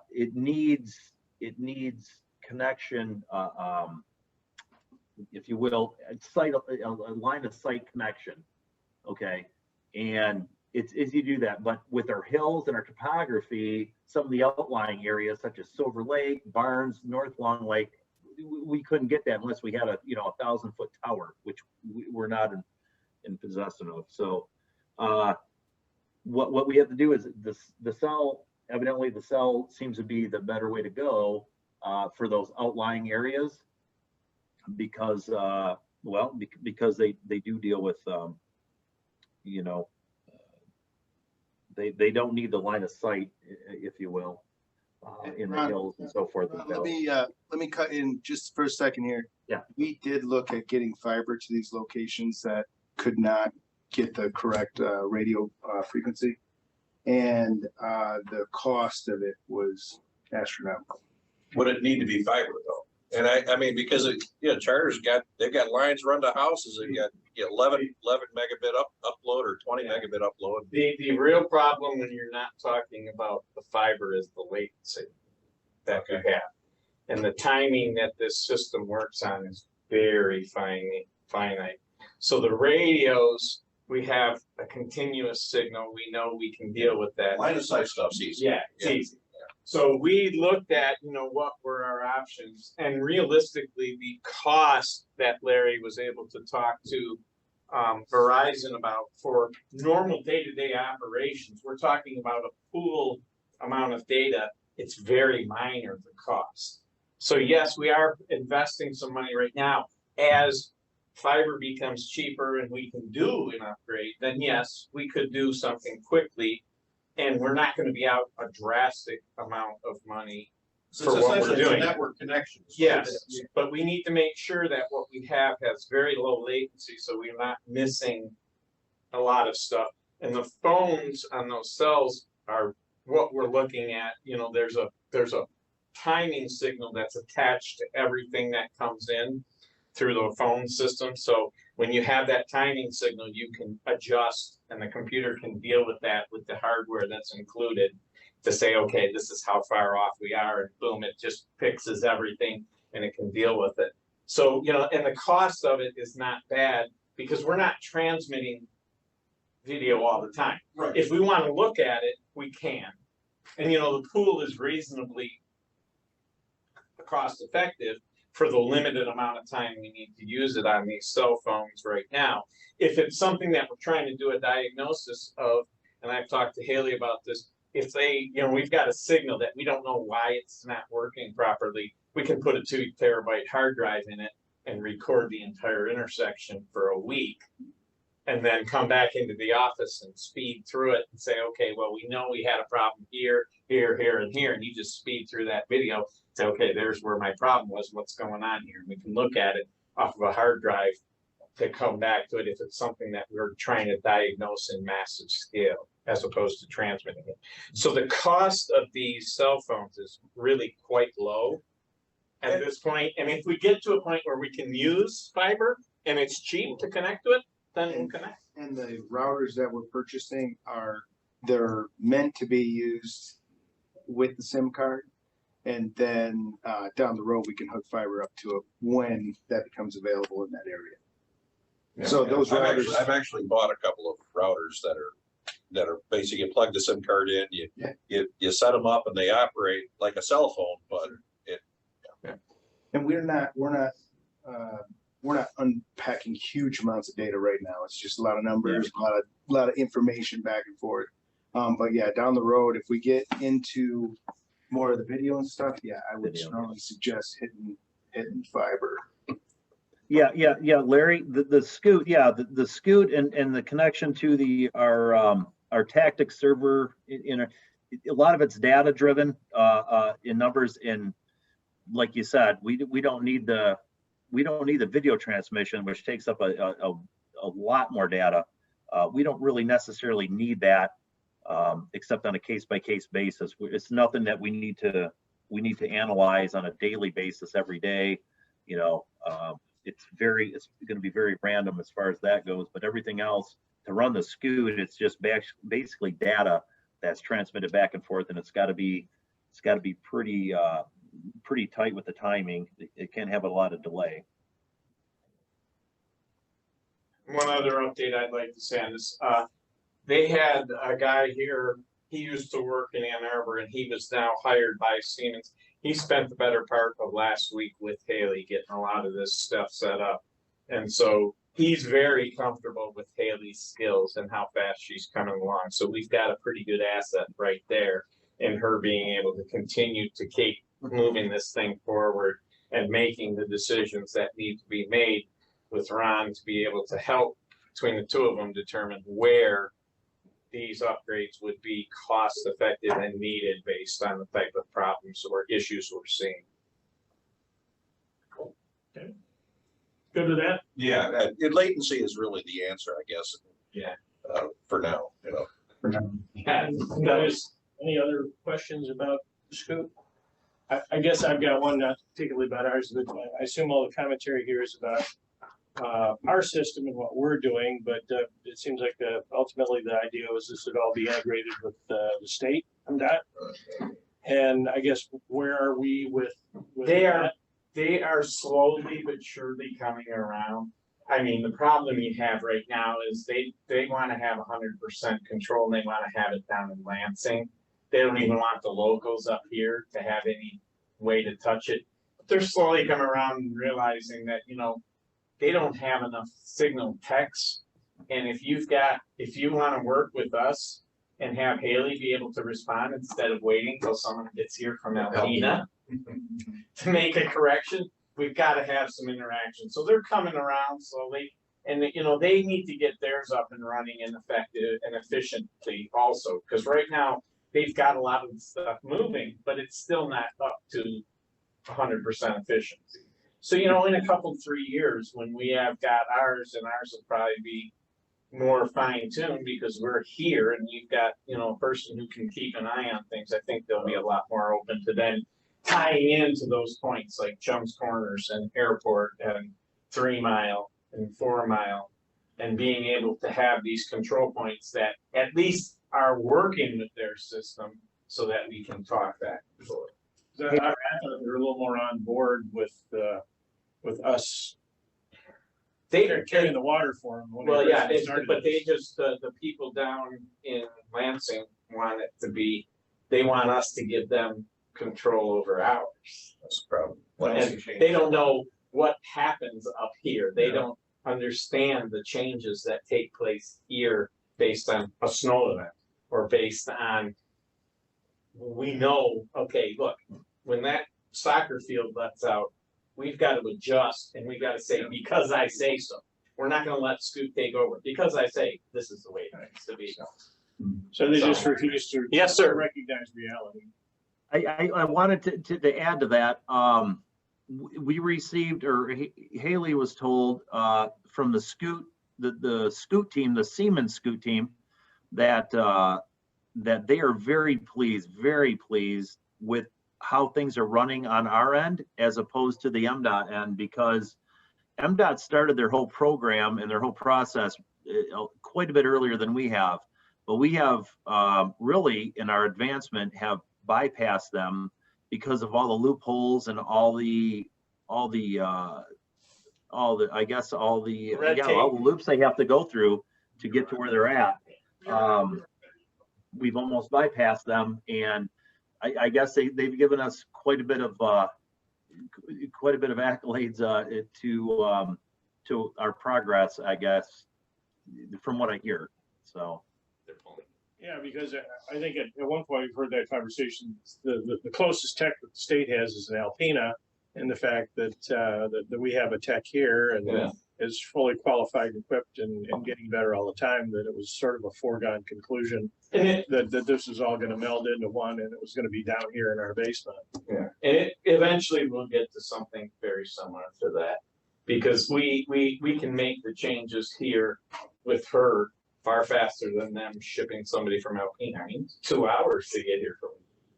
it needs connection, if you will, a line of sight connection. Okay. And it's easy to do that, but with our hills and our topography, some of the outlying areas such as Silver Lake, Barnes, North Long Lake, we couldn't get that unless we had a 1,000-foot tower, which we're not in possession of. So what we have to do is the cell, evidently the cell seems to be the better way to go for those outlying areas, because because they do deal with they don't need the line of sight, if you will, in the hills and so forth. Let me cut in just for a second here. Yeah. We did look at getting fiber to these locations that could not get the correct radio frequency, and the cost of it astronomical. Would it need to be fiber though? And I mean, because Charter's they've got lines run to houses. They got 11 megabit upload or 20 megabit upload. The real problem when you're not talking about the fiber is the latency that you have, and the timing that this system works on is very finite. So the radios, we have a continuous signal. We know we can deal with that. Line of sight stuff's easy. Yeah, it's easy. So we looked at, what were our options, and realistically, the cost that Larry was able to talk to Verizon about for normal day-to-day operations, we're talking about a pool amount of data. It's very minor, the cost. So yes, we are investing some money right now. As fiber becomes cheaper and we can do an upgrade, then yes, we could do something quickly. And we're not going to be out a drastic amount of money for what we're doing. Network connections. Yes, but we need to make sure that what we have has very low latency, so we're not missing a lot of stuff. And the phones on those cells are what we're looking at. There's a timing signal that's attached to everything that comes in through the phone system. So when you have that timing signal, you can adjust, and the computer can deal with that with the hardware that's included to say, okay, this is how far off we are, and boom, it just fixes everything and it can deal with it. So, and the cost of it is not bad because we're not transmitting video all the time. Right. If we want to look at it, we can. And, the pool is reasonably cost effective for the limited amount of time we need to use it on these cell phones right now. If it's something that we're trying to do a diagnosis of, and I've talked to Haley about this, if they, we've got a signal that we don't know why it's not working properly, we can put a 2 terabyte hard drive in it and record the entire intersection for a week, and then come back into the office and speed through it and say, okay, well, we know we had a problem here, here, here, and here, and you just speed through that video. Say, okay, there's where my problem was, what's going on here? And we can look at it off of a hard drive to come back to it if it's something that we're trying to diagnose in massive scale, as opposed to transmitting it. So the cost of these cell phones is really quite low at this point. And if we get to a point where we can use fiber and it's cheap to connect to it, then we'll connect. And the routers that we're purchasing they're meant to be used with the SIM card. And then down the road, we can hook fiber up to it when that becomes available in that area. So those routers, I've actually bought a couple of routers that are basically, you plug the SIM card in, you set them up and they operate like a cell phone, but and we're not unpacking huge amounts of data right now. It's just a lot of numbers, a lot of information back and forth. But yeah, down the road, if we get into more of the video and stuff, yeah, I would strongly suggest hitting fiber. Yeah, Larry, the Scoot, the Scoot and the connection to our tactic server in a lot of it's data driven in numbers, and like you said, we don't need the video transmission, which takes up a lot more data. We don't really necessarily need that, except on a case-by-case basis. It's nothing that we need to analyze on a daily basis every day. You know, it's going to be very random as far as that goes. But everything else to run the Scoot, it's just basically data that's transmitted back and forth, and it's got to be pretty tight with the timing. It can't have a lot of delay. One other update I'd like to say on this, they had a guy here, he used to work in Ann Arbor and he was now hired by Siemens. He spent the better part of last week with Haley getting a lot of this stuff set up. And so he's very comfortable with Haley's skills and how fast she's coming along. So we've got a pretty good asset right there in her being able to continue to keep moving this thing forward and making the decisions that need to be made with Ron to be able to help between the two of them determine where these upgrades would be cost effective and needed based on the type of problems or issues we're seeing. Cool. Okay. Good with that? yeah, latency is really the answer, I guess. Yeah. For now, you know. For now. Yeah. Guys, any other questions about the Scoot? I guess I've got one, not particularly about ours, but I assume all the commentary here is about our system and what we're doing, but it seems like ultimately the idea was this would all be integrated with the state and that. And I guess where are we with that? They are slowly but surely coming around. I mean, the problem you have right now is they want to have 100% control, and they want to have it down in Lansing. They don't even want the locals up here to have any way to touch it. But they're slowly coming around and realizing that, you know, they don't have enough signal techs. And if you want to work with us and have Haley be able to respond instead of waiting till someone gets here from Alpena to make a correction, we've got to have some interaction. So they're coming around slowly, and you know, they need to get theirs up and running and effective and efficiently also, because right now they've got a lot of the stuff moving, but it's still not up to 100% efficiency. So, you know, in a couple, 3 years, when we have got ours, and ours will probably be more fine-tuned because we're here and you've got, you know, a person who can keep an eye on things, I think they'll be a lot more open to then tying into those points like Chum's Corners and Airport and 3 Mile and 4 Mile, and being able to have these control points that at least are working with their system so that we can talk back and forth. I thought they're a little more on board with us. They're carrying the water for them. Well, yeah, but they just, the people down in Lansing want it to be, they want us to give them control over ours. That's the problem. And they don't know what happens up here. They don't understand the changes that take place here based on a snow event or based on, we know, okay, look, when that soccer field lets out, we've got to adjust and we've got to say, because I say so. We're not going to let Scoot take over. Because I say, this is the way it needs to be. So they just refuse to recognize reality. I wanted to add to that. We received, or Haley was told from the Scoot, the Scoot team, the Siemens Scoot team, that that they are very pleased with how things are running on our end as opposed to the MDOT end, because MDOT started their whole program and their whole process quite a bit earlier than we have. But we have really, in our advancement, have bypassed them because of all the loopholes and all the I guess all the, Red yeah, all the tape. loops they have to go through to get to where they're at. We've almost bypassed them, and I guess they've given us quite a bit of accolades to our progress, I guess, from what I hear. So. Yeah, because I think at one point we've heard that conversation, the closest tech that the state has is in Alpena, and the fact that that we have a tech here and is fully qualified, equipped, and getting better all the time, that it was sort of a foregone conclusion that this is all going to meld into one, and it was going to be down here in our basement. Yeah, and eventually we'll get to something very similar to that, because we can make the changes here with her far faster than them shipping somebody from Alpena. I mean, 2 hours to get here from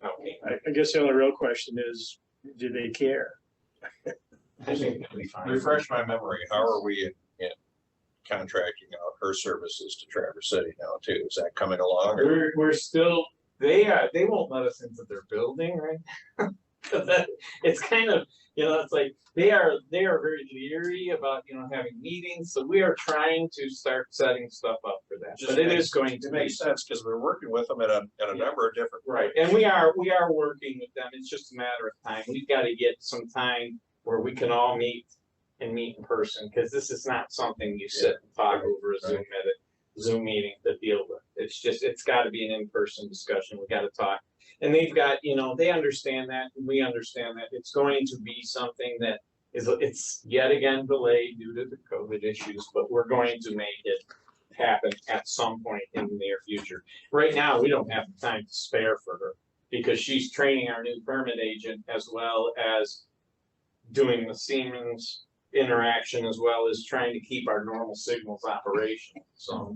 Alpena. I guess the only real question is, do they care? I think it'll be fine. Refresh my memory, how are we in contracting out her services to Traverse City now too? Is that coming along? Or? We're still, they won't let us into their building, right? It's kind of, it's like they are very leery about, having meetings. So we are trying to start setting stuff up for that. But it is going to make sense because we're working with them at a number of different. Right, and we are working with them. It's just a matter of time. We've got to get some time where we can all meet in person, because this is not something you sit and talk over a Zoom meeting to deal with. It's got to be an in-person discussion. We got to talk. And they've got, they understand that, and we understand that it's going to be something that it's yet again delayed due to the COVID issues, but we're going to make it happen at some point in the near future. Right now, we don't have the time to spare for her, because she's training our new permit agent, as well as doing the Siemens interaction, as well as trying to keep our normal signals operational. So,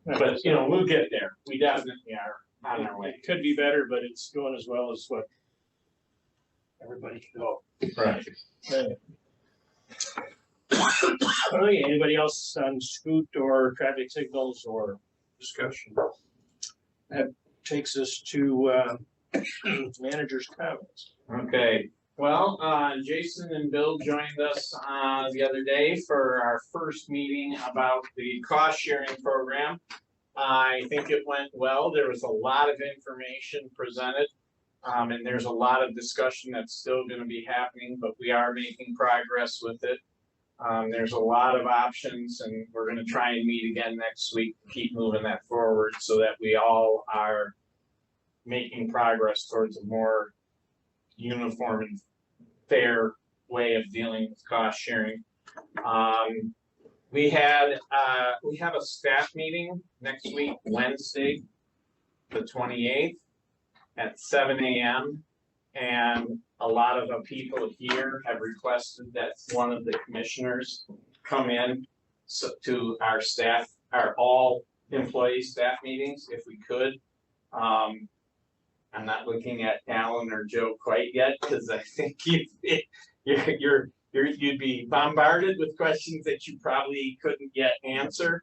but we'll get there. We definitely are on our way. It could be better, but it's going as well as what everybody can go. Right. Okay, anybody else on scoot or traffic signals or Discussion. that takes us to manager's comments. Okay. Well, Jason and Bill joined us the other day for our first meeting about the cost sharing program. I think it went well. There was a lot of information presented, and there's a lot of discussion that's still going to be happening, but we are making progress with it. There's a lot of options, and we're going to try and meet again next week to keep moving that forward, so that we all are making progress towards a more uniform and fair way of dealing with cost sharing. We have a staff meeting next week, Wednesday, the 28th at 7 a.m. And a lot of the people here have requested that one of the commissioners come in to our staff, our all employee staff meetings, if we could. I'm not looking at Alan or Joe quite yet, because I think you'd be bombarded with questions that you probably couldn't yet answer.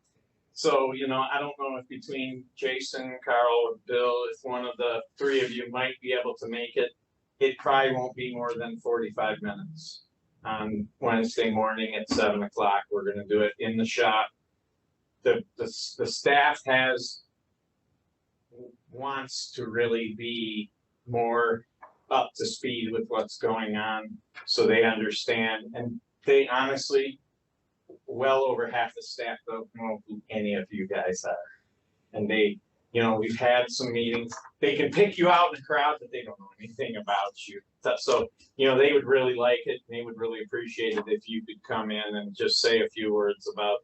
So, I don't know if between Jason, Carl, or Bill, if one of the three of you might be able to make it. It probably won't be more than 45 minutes on Wednesday morning at 7 o'clock. We're going to do it in the shop. The staff wants to really be more up to speed with what's going on, so they understand. And they honestly, well over half the staff don't know who any of you guys are. And they, we've had some meetings. They can pick you out in the crowd, but they don't know anything about you. So, they would really like it, and they would really appreciate it if you could come in and just say a few words about,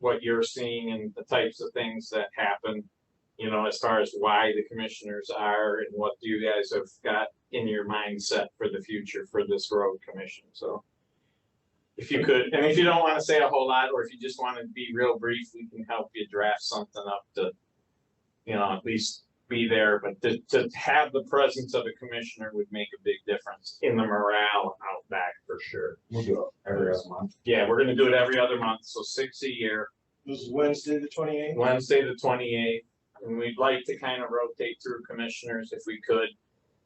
what you're seeing and the types of things that happen, as far as why the commissioners are and what you guys have got in your mindset for the future for this road commission. So if you could, and if you don't want to say a whole lot, or if you just want to be real brief, we can help you draft something up to, at least be there. But to have the presence of a commissioner would make a big difference in the morale out back for sure. We'll do it every other month. Yeah, we're going to do it every other month, so 6 a year. This is Wednesday, the 28th? Wednesday, the 28th. And we'd like to kind of rotate through commissioners if we could,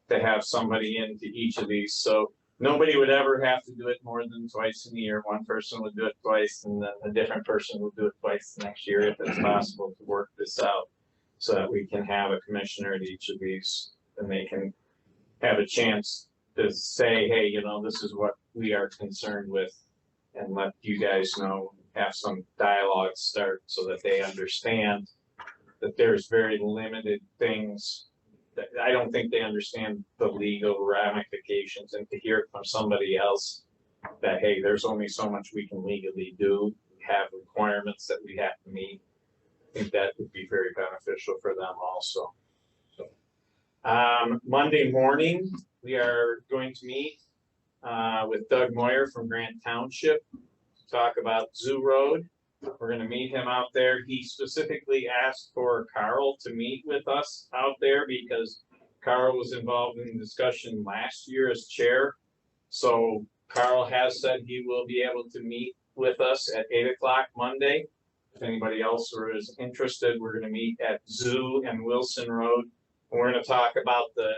to have somebody into each of these. So nobody would ever have to do it more than twice in a year. One person would do it twice, and then a different person would do it twice the next year if it's possible to work this out, so that we can have a commissioner at each of these, and they can have a chance to say, hey, you know, this is what we are concerned with, and let you guys know, have some dialogue start so that they understand that there's very limited things that I don't think they understand the legal ramifications, and to hear it from somebody else that, hey, there's only so much we can legally do, have requirements that we have to meet. I think that would be very beneficial for them also. Monday morning, we are going to meet with Doug Moyer from Grant Township to talk about Zoo Road. We're gonna meet him out there. He specifically asked for Carl to meet with us out there because Carl was involved in the discussion last year as chair. So Carl has said he will be able to meet with us at 8 o'clock Monday. If anybody else is interested, we're gonna meet at Zoo and Wilson Road. And we're gonna talk about the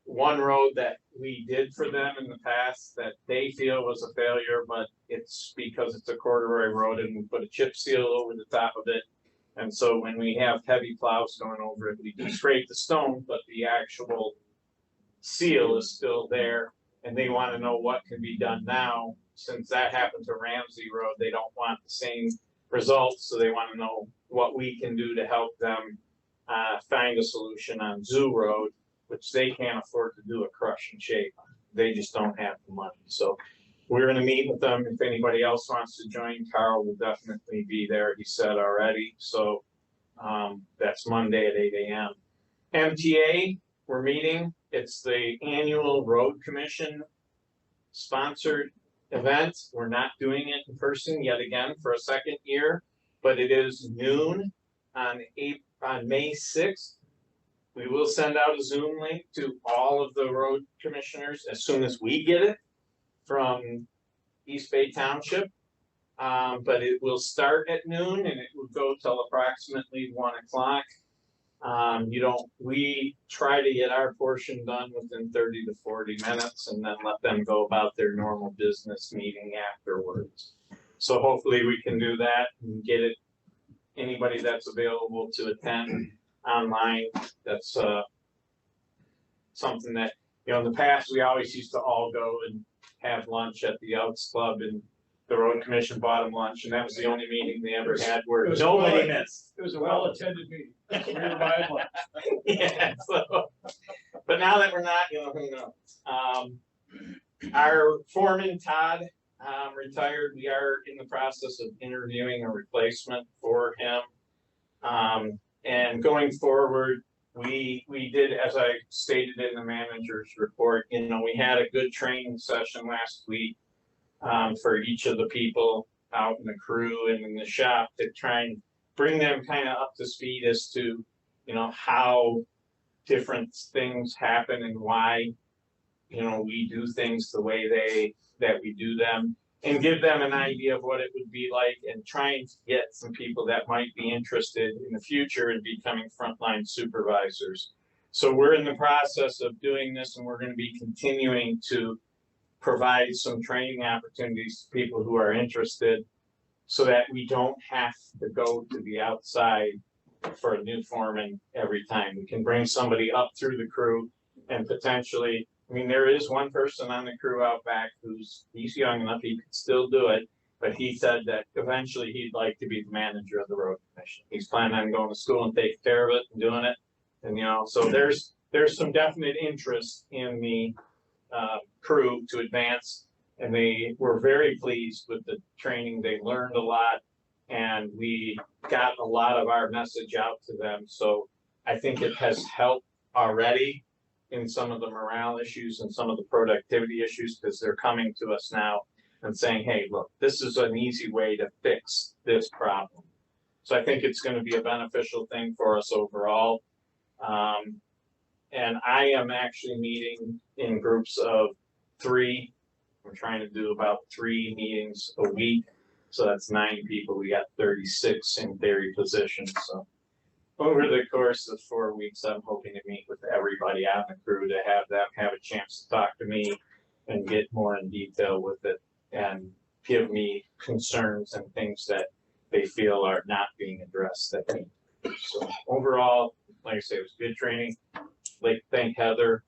one road that we did for them in the past that they feel was a failure, but it's because it's a corduroy road and we put a chip seal over the top of it. And so when we have heavy plows going over it, we can scrape the stone, but the actual seal is still there. And they want to know what can be done now. Since that happened to Ramsey Road, they don't want the same results. So they want to know what we can do to help them find a solution on Zoo Road, which they can't afford to do a crush and shape. They just don't have the money. So we're gonna meet with them. If anybody else wants to join, Carl will definitely be there, he said already. So that's Monday at 8 a.m. MTA, we're meeting. It's the annual Road Commission sponsored event. We're not doing it in person yet again for a second year, but it is noon on May 6th. We will send out a Zoom link to all of the road commissioners as soon as we get it from East Bay Township. But it will start at noon and it will go till approximately 1 o'clock. We try to get our portion done within 30 to 40 minutes and then let them go about their normal business meeting afterwards. So hopefully we can do that and get it, anybody that's available to attend online. That's something that, you know, in the past, we always used to all go and have lunch at the Elks Club, and the road commission bought them lunch, and that was the only meeting they ever had where nobody missed. It was a well-attended meeting. We were buying lunch. Yeah, so, but now that we're not, you know, who knows? Our foreman, Todd, retired. We are in the process of interviewing a replacement for him. And going forward, we did, as I stated in the manager's report, you know, we had a good training session last week for each of the people out in the crew and in the shop to try and bring them kind of up to speed as to, you know, how different things happen and why, you know, we do things the way that we do them, and give them an idea of what it would be like, and trying to get some people that might be interested in the future in becoming frontline supervisors. So we're in the process of doing this, and we're going to be continuing to provide some training opportunities to people who are interested so that we don't have to go to the outside for a new foreman every time. We can bring somebody up through the crew and potentially, I mean, there is one person on the crew out back he's young enough, he could still do it, but he said that eventually he'd like to be the manager of the road commission. He's planning on going to school and taking care of it and doing it. And, you know, so there's some definite interest in the crew to advance, and they were very pleased with the training. They learned a lot, and we got a lot of our message out to them. So I think it has helped already in some of the morale issues and some of the productivity issues, because they're coming to us now and saying, hey, look, this is an easy way to fix this problem. So I think it's going to be a beneficial thing for us overall. And I am actually meeting in groups of 3. We're trying to do about 3 meetings a week. So that's 9 people. We got 36 in theory positions. So over the course of 4 weeks, I'm hoping to meet with everybody on the crew to have them have a chance to talk to me and get more in detail with it and give me concerns and things that they feel are not being addressed. I think. So overall, like I say, it was good training. Like thank Heather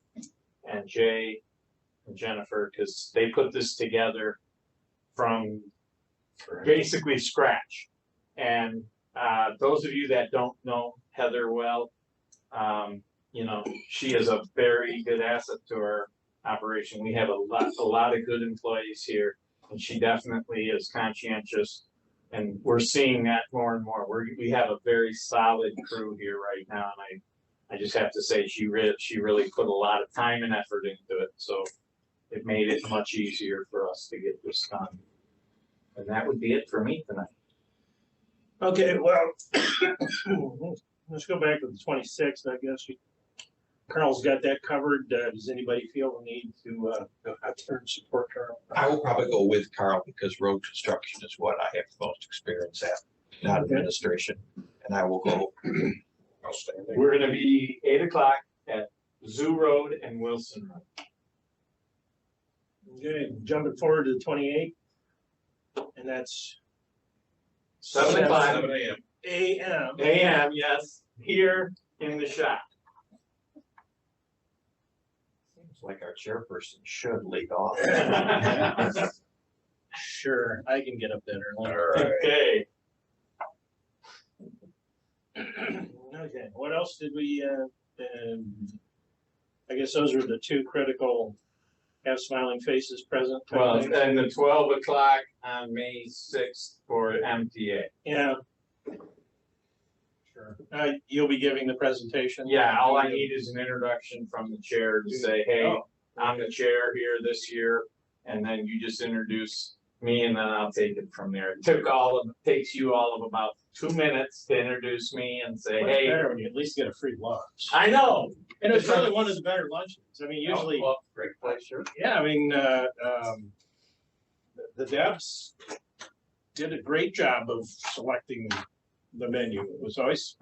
and Jay and Jennifer, because they put this together from basically scratch. And those of you that don't know Heather well, you know, she is a very good asset to our operation. We have a lot of good employees here, and she definitely is conscientious. And we're seeing that more and more. We have a very solid crew here right now, and I just have to say she really put a lot of time and effort into it. So it made it much easier for us to get this done. And that would be it for me tonight. Okay, well, let's go back to the 26th, I guess. Carl's got that covered. Does anybody feel the need to go out there and support Carl? I will probably go with Carl because road construction is what I have the most experience at, not administration. And I will go. Outstanding. We're gonna be 8 o'clock at Zoo Road and Wilson Road. Okay, jumping forward to the 28th, and that's 7 o'clock 7 a.m. a.m. AM, yes, here in the shop. Seems like our chairperson should lead off. Sure, I can get up that early. All right. Okay. Okay, what else did we, I guess those are the two critical, have smiling faces present. type Well, things. and the 12 o'clock on May 6th for MTA. Yeah. Sure. You'll be giving the presentation? Yeah, all I need is an introduction from the chair to say, hey, Oh. I'm the chair here this year. And then you just introduce me and then I'll take it from there. It takes you all of about 2 minutes to introduce me and say, Much hey. better when you at least get a free lunch. I know. And it's really one of the better lunches. I mean, usually, Well, great place, sure. yeah, I mean, the devs did a great job of selecting the menu. It was always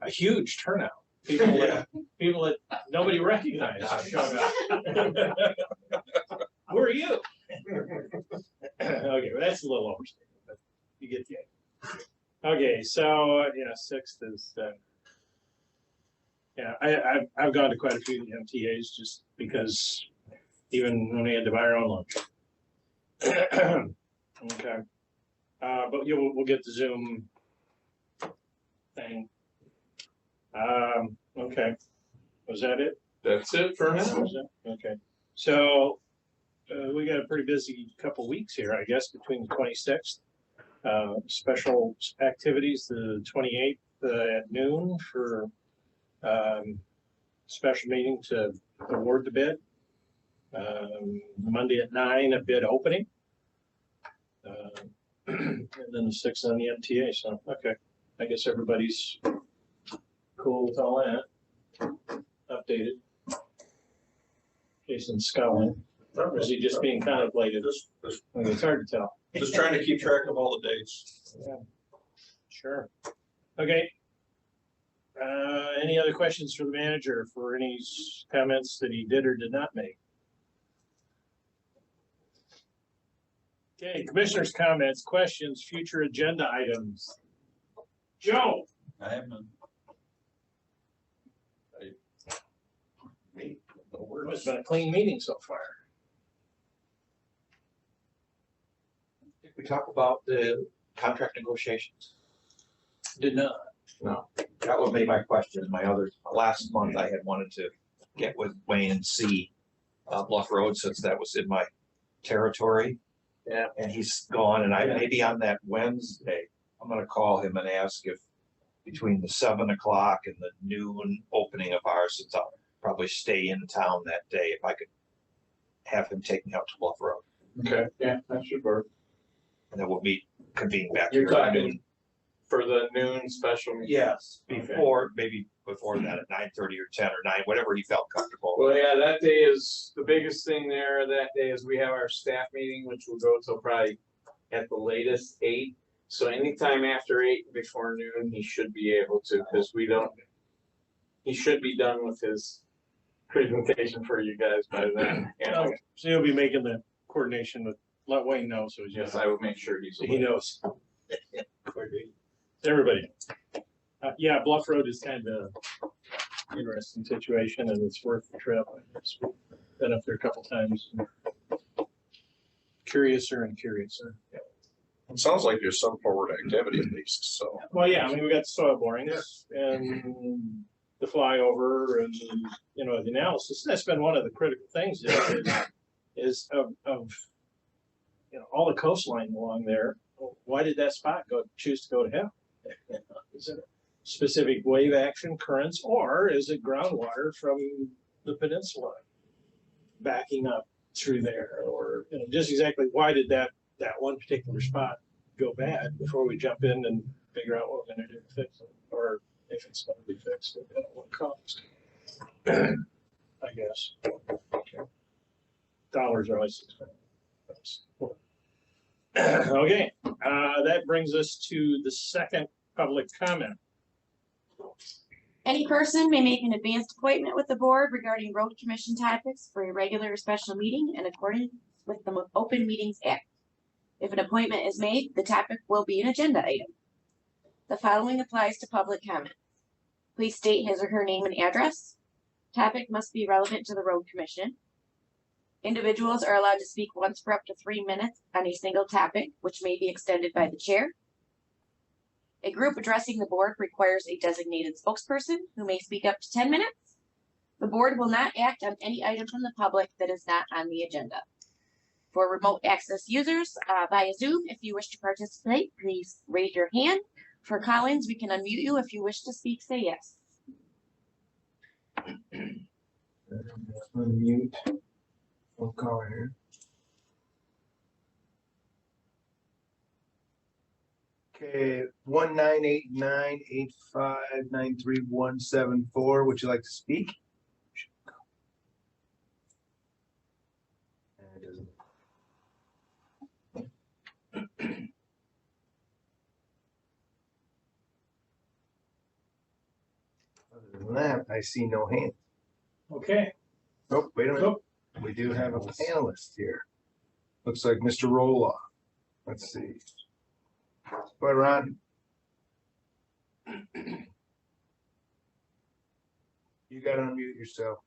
a huge turnout. People that nobody recognized showed up. Who are you? Okay, well, that's a little overstatement, but you get the idea. Okay, so, 6th is, I've gone to quite a few of the MTAs just because even when we had to buy our own lunch. Okay. But we'll get the Zoom thing. Okay. Was that it? That's it for now. Was it? Okay. So we got a pretty busy couple weeks here, I guess, between the 26th. Special activities, the 28th at noon for special meeting to award the bid. Monday at 9, a bid opening. And then the 6th on the MTA. So, okay. I guess everybody's cool with all that. Updated. Jason's scowling. Or is he just being contemplated? It's hard to tell. Just trying to keep track of all the dates. Yeah. Sure. Okay. Any other questions for the manager for any comments that he did or did not make? Okay, commissioners' comments, questions, future agenda items. Joe? I have none. It's been a clean meeting so far. Did we talk about the contract negotiations? Did not. No, that was my question. Last month I had wanted to get with Wayne and see Bluff Road since that was in my territory. Yeah. And he's gone and maybe on that Wednesday, I'm gonna call him and ask if between the 7 o'clock and the noon opening of ours, since I'll probably stay in town that day, if I could have him take me out to Bluff Road. Okay, yeah, that should work. And then we'll convene back You're here at talking noon. for the noon special meeting? Yes, Okay. maybe before that at 9:30 or 10 or 9, whatever he felt comfortable. Well, yeah, that day is, the biggest thing there that day is we have our staff meeting, which will go till probably at the latest 8. So anytime after 8 before noon, he should be able to, because he should be done with his presentation for you guys by then. And So you'll be making the coordination with, let Wayne know, so yes, I will make sure he's. he knows. Everybody. Yeah, Bluff Road is kind of an interesting situation and it's worth the trip. Been up there a couple times. Curiouser and curiouser. It sounds like there's some forward activity at least, so. Well, yeah, I mean, we got the soil borings and the flyover and, you know, the analysis. That's been one of the critical things is of, you know, all the coastline along there. Why did that spot choose to go to hell? Is it specific wave action currents, or is it groundwater from the peninsula backing up through there? Or, you know, just exactly why did that one particular spot go bad before we jump in and figure out what we're gonna do to fix it, or if it's gonna be fixed at what cost. I guess. Dollars are always expensive. Okay, that brings us to the second public comment. Any person may make an advanced appointment with the board regarding road commission topics for a regular or special meeting in accordance with the Open Meetings Act. If an appointment is made, the topic will be an agenda item. The following applies to public comments. Please state his or her name and address. Topic must be relevant to the road commission. Individuals are allowed to speak once for up to 3 minutes on a single topic, which may be extended by the chair. A group addressing the board requires a designated spokesperson who may speak up to 10 minutes. The board will not act on any item from the public that is not on the agenda. For remote access users via Zoom, if you wish to participate, please raise your hand. For call-ins, we can unmute you. If you wish to speak, say yes. Unmute. We'll call here. Okay, 1-989-85-93174. Would you like to speak? Other than that, I see no hand. Okay. Oh, wait a minute. Nope. We do have a panelist here. Looks like Mr. Roloff. Let's see. Go ahead, Ron. You gotta unmute yourself.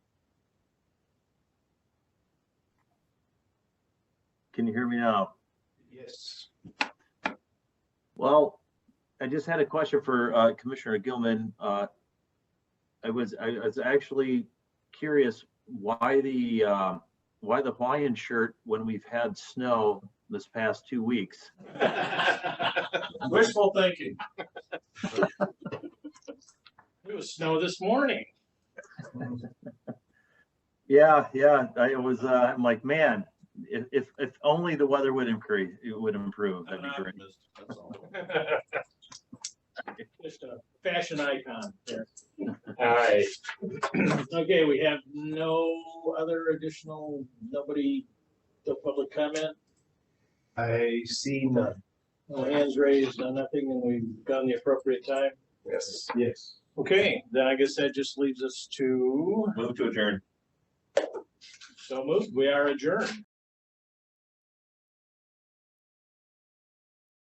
Can you hear me now? Yes. Well, I just had a question for Commissioner Gilman. I was actually curious why the Hawaiian shirt when we've had snow this past 2 weeks. Wishful thinking. It was snow this morning. Yeah, it was. I'm like, man, if only the weather would improve, that'd be great. That's all. Just a fashion icon there. All right. Okay, we have no other additional, nobody, no public comment, I see none. no hands raised, no nothing, and we've gone the appropriate time. Yes. Yes. Okay, then I guess that just leaves us to, Move to adjourn. so moved, we are adjourned.